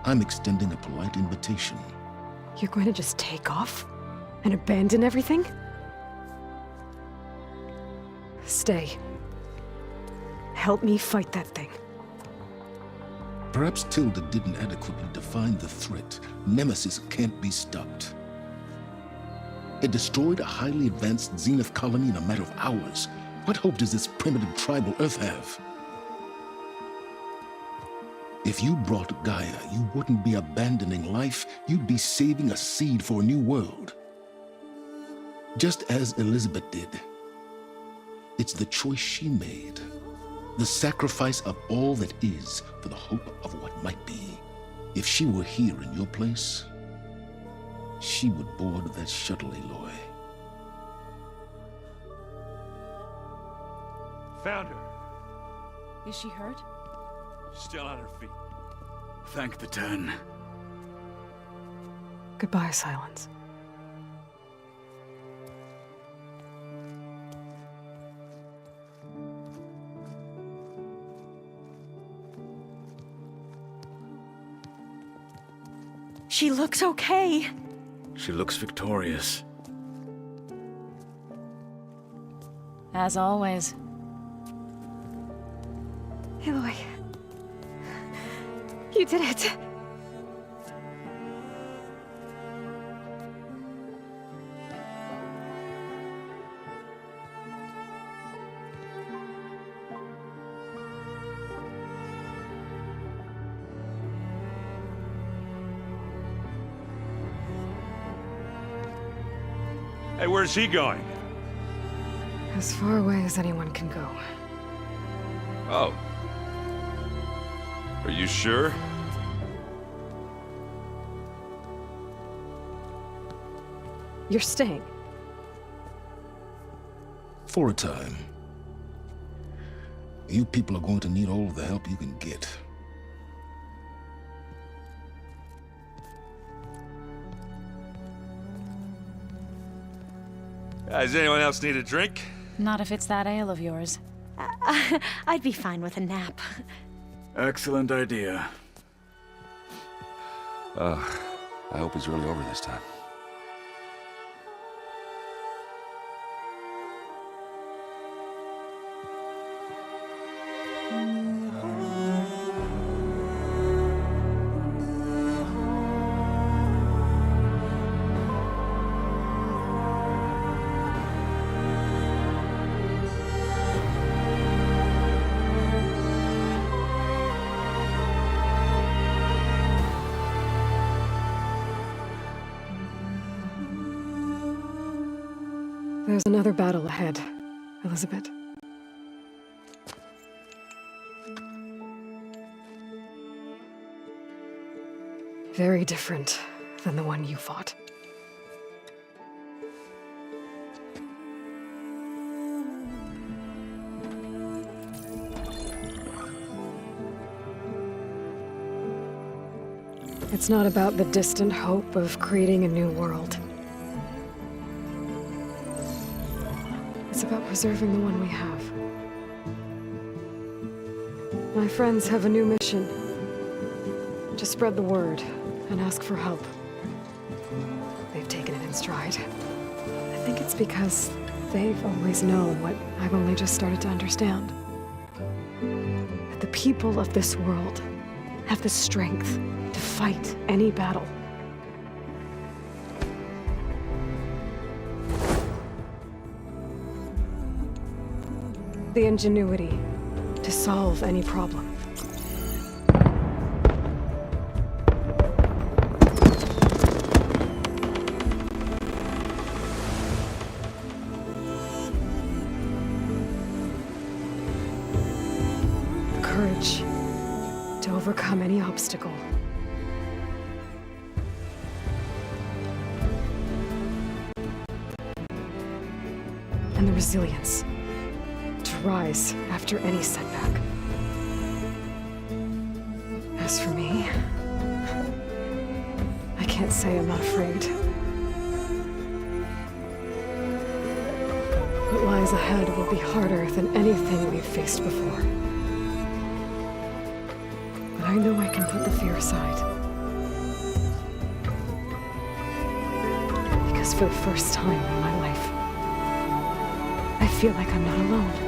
I'm extending a polite invitation. You're going to just take off? And abandon everything? Stay. Help me fight that thing. Perhaps Tilda didn't adequately define the threat. Nemesis can't be stopped. It destroyed a highly advanced Zenith colony in a matter of hours. What hope does this primitive tribal Earth have? If you brought Gaia, you wouldn't be abandoning life, you'd be saving a seed for a new world. Just as Elizabeth did. It's the choice she made. The sacrifice of all that is for the hope of what might be. If she were here in your place, she would board that shuttle, Aloy. Found her. Is she hurt? Still on her feet. Thank the Ten. Goodbye, Silence. She looks okay. She looks victorious. As always. Aloy. You did it. Hey, where's he going? As far away as anyone can go. Oh. Are you sure? You're staying. For a time. You people are going to need all of the help you can get. Does anyone else need a drink? Not if it's that ale of yours. I'd be fine with a nap. Excellent idea. I hope it's really over this time. There's another battle ahead, Elizabeth. Very different than the one you fought. It's not about the distant hope of creating a new world. It's about preserving the one we have. My friends have a new mission. To spread the word and ask for help. They've taken it in stride. I think it's because they've always known what I've only just started to understand. That the people of this world have the strength to fight any battle. The ingenuity to solve any problem. The courage to overcome any obstacle. And the resilience to rise after any setback. As for me, I can't say I'm not afraid. What lies ahead will be harder than anything we've faced before. But I know I can put the fear aside. Because for the first time in my life, I feel like I'm not alone.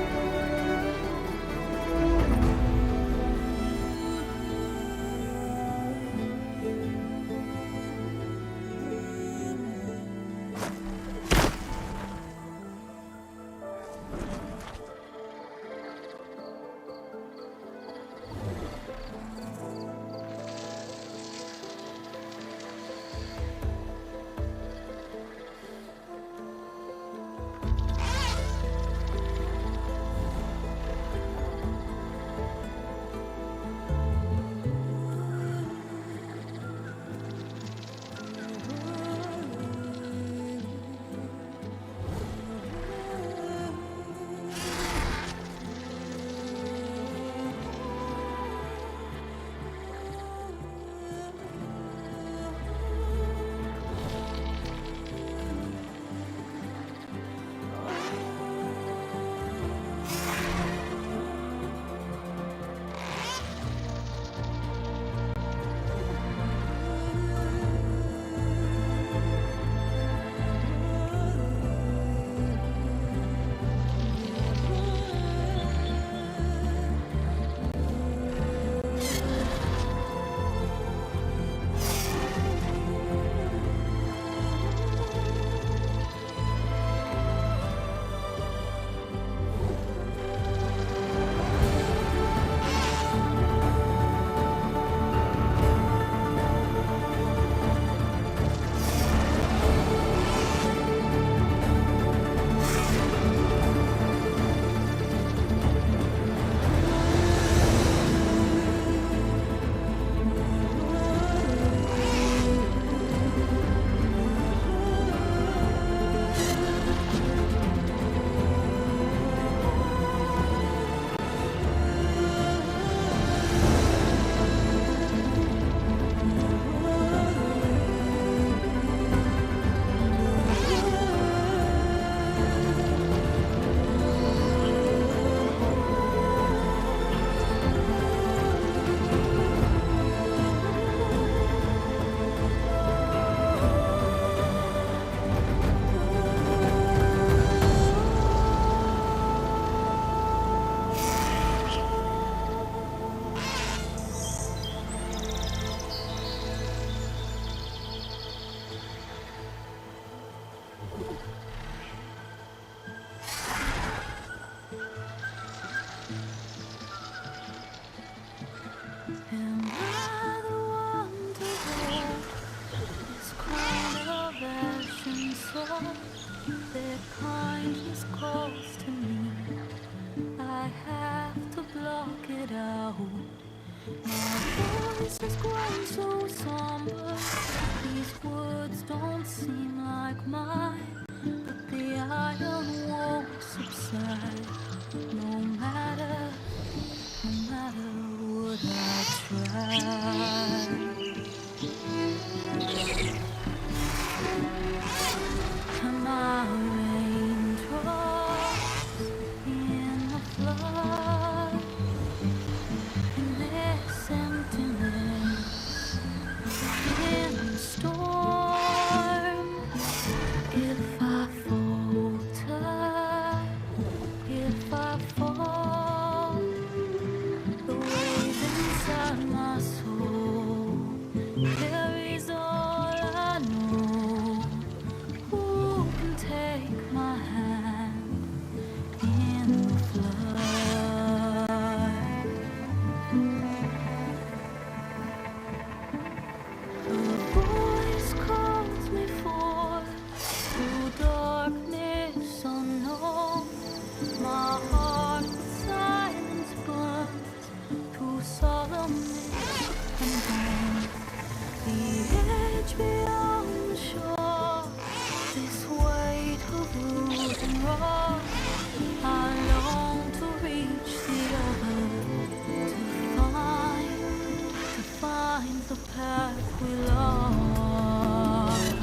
the path we lost.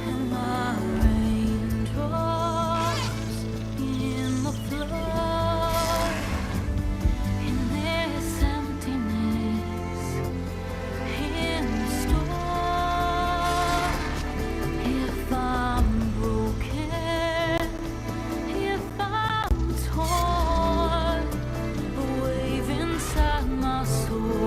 And my raindrops in the flood, in this emptiness, in the storm. If I'm broken, if I'm torn, a wave inside my soul.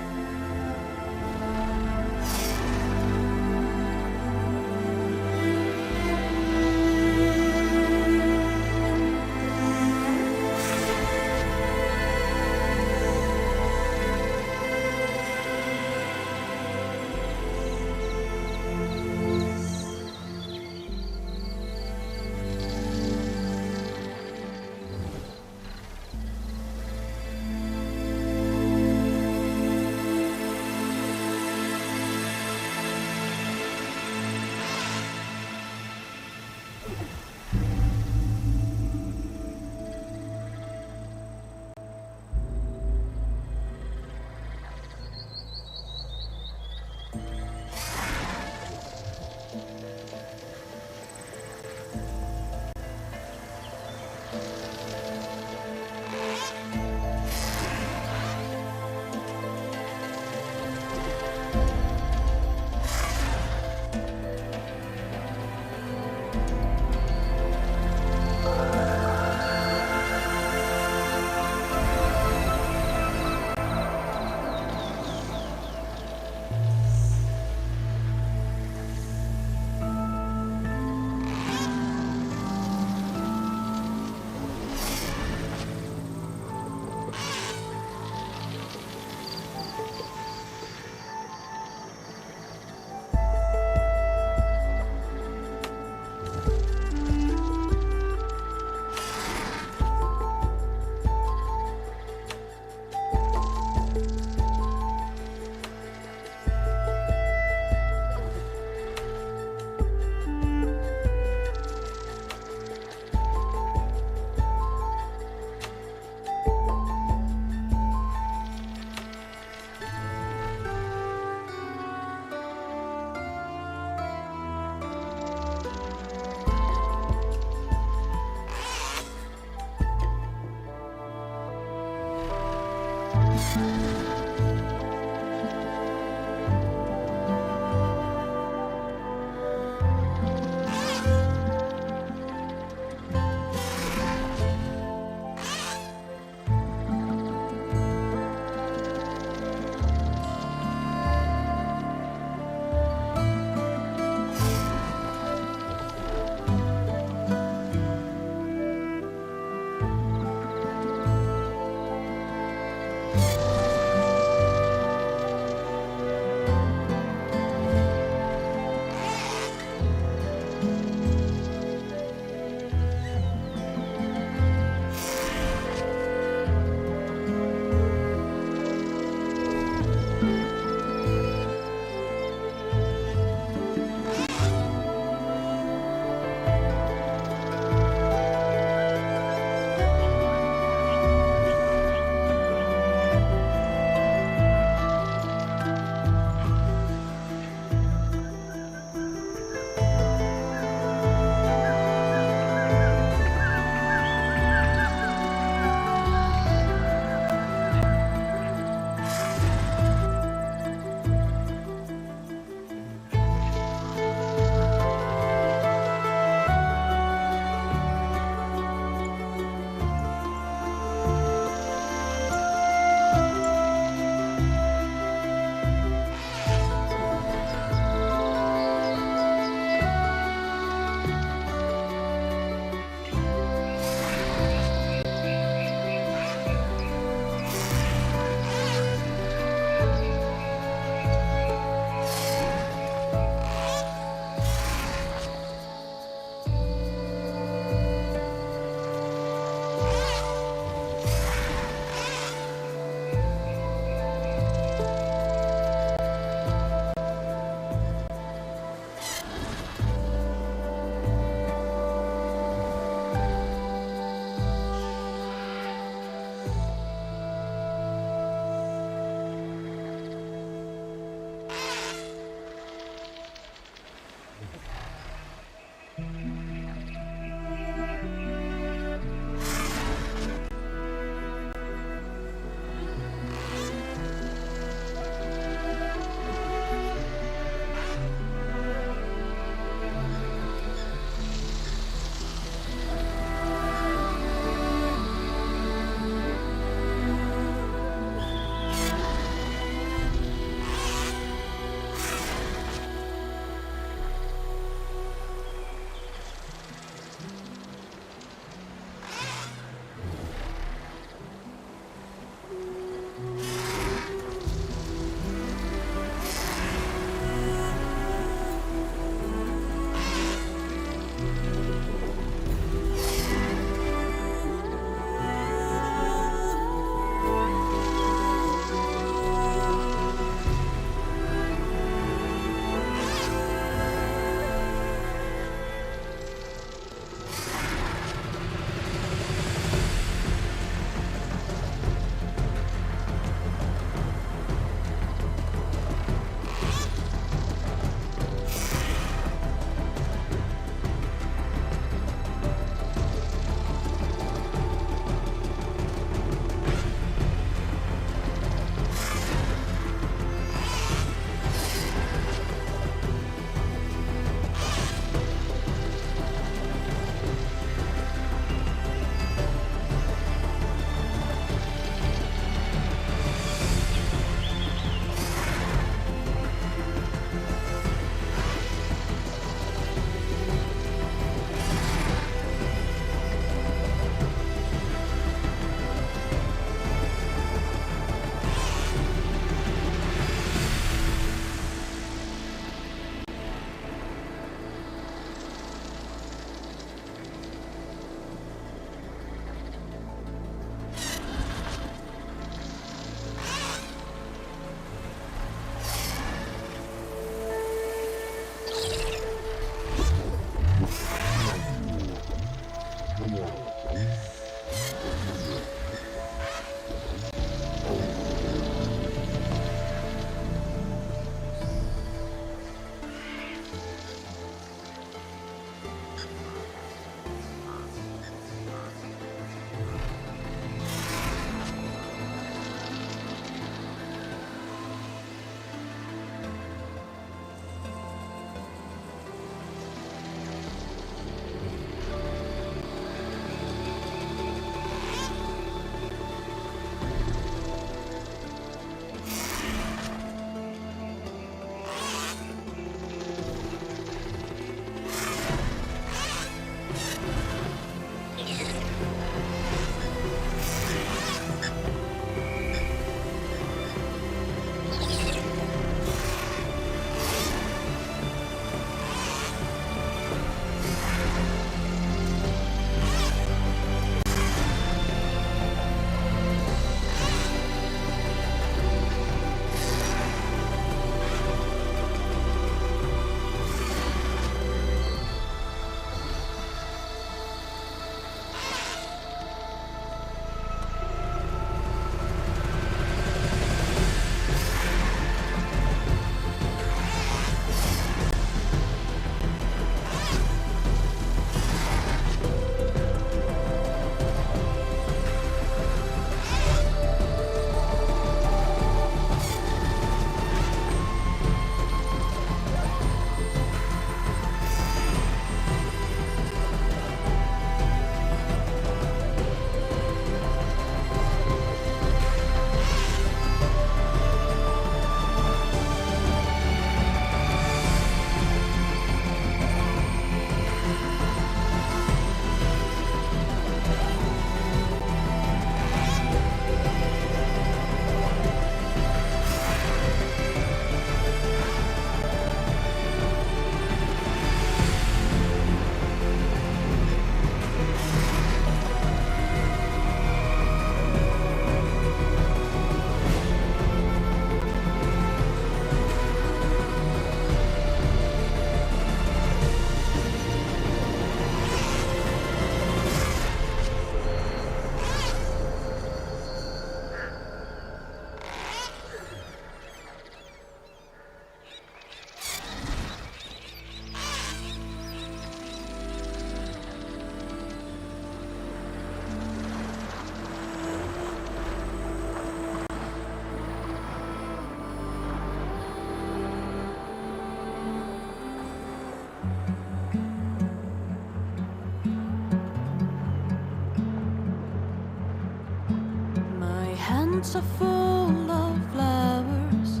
hands are full of flowers,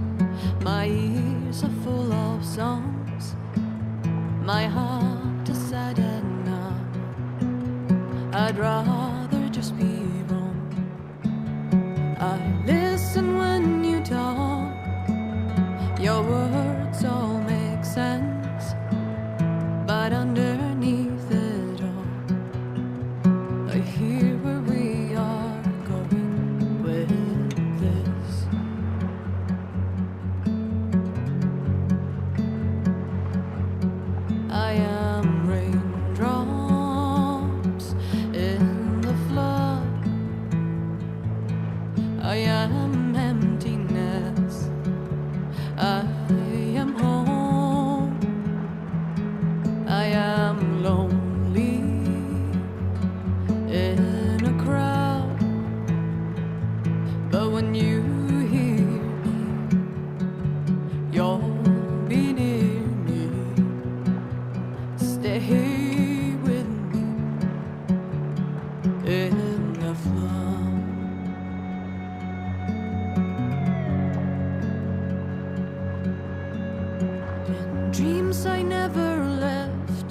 my ears are full of songs, my heart is sad enough. I'd rather just be wrong. I listen when you talk, your words all make sense, but underneath it all, I hear where we are going with this. I am raindrops in the flood. I am emptiness. I am home. I am lonely in a crowd. But when you hear me, you'll be near me. Stay with me in the flood. In dreams I never left,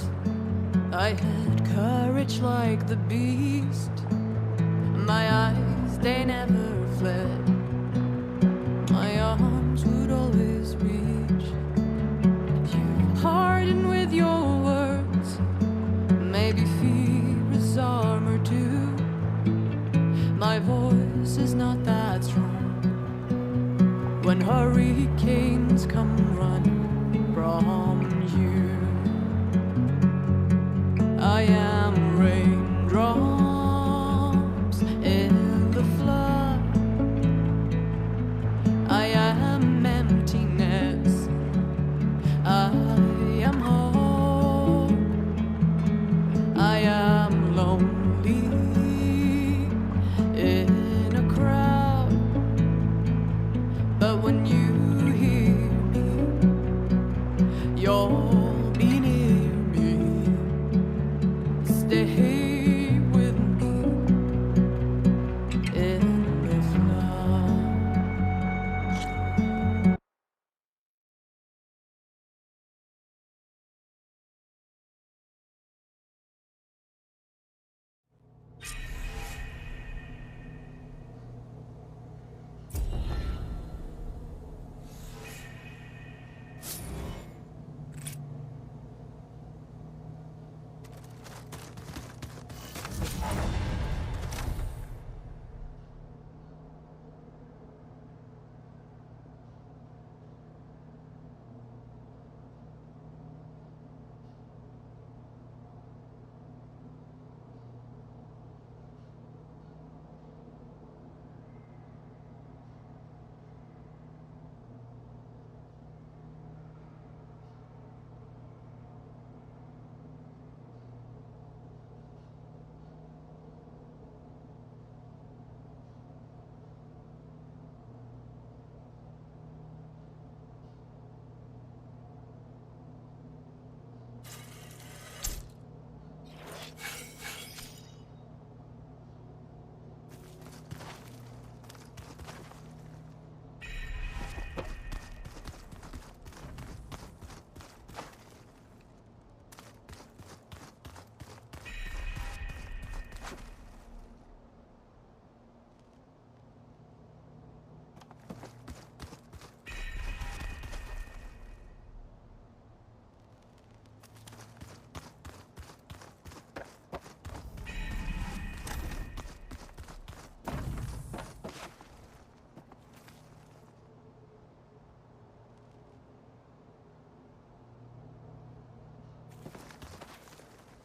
I had courage like the beast. My eyes, they never fled. My arms would always reach. You harden with your words. Maybe fear is armor too. My voice is not that strong. When hurricanes come running from you, I am raindrops in the flood. I am emptiness. I am home. I am lonely in a crowd. But when you hear me, you'll be near me. Stay with me in the flood.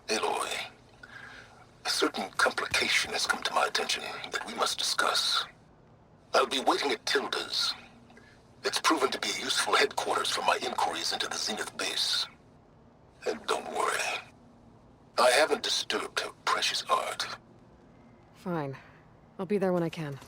Aloy, a certain complication has come to my attention that we must discuss. I'll be waiting at Tilda's. It's proven to be a useful headquarters for my inquiries into the Zenith base. And don't worry, I haven't disturbed her precious art. Fine. I'll be there when I can.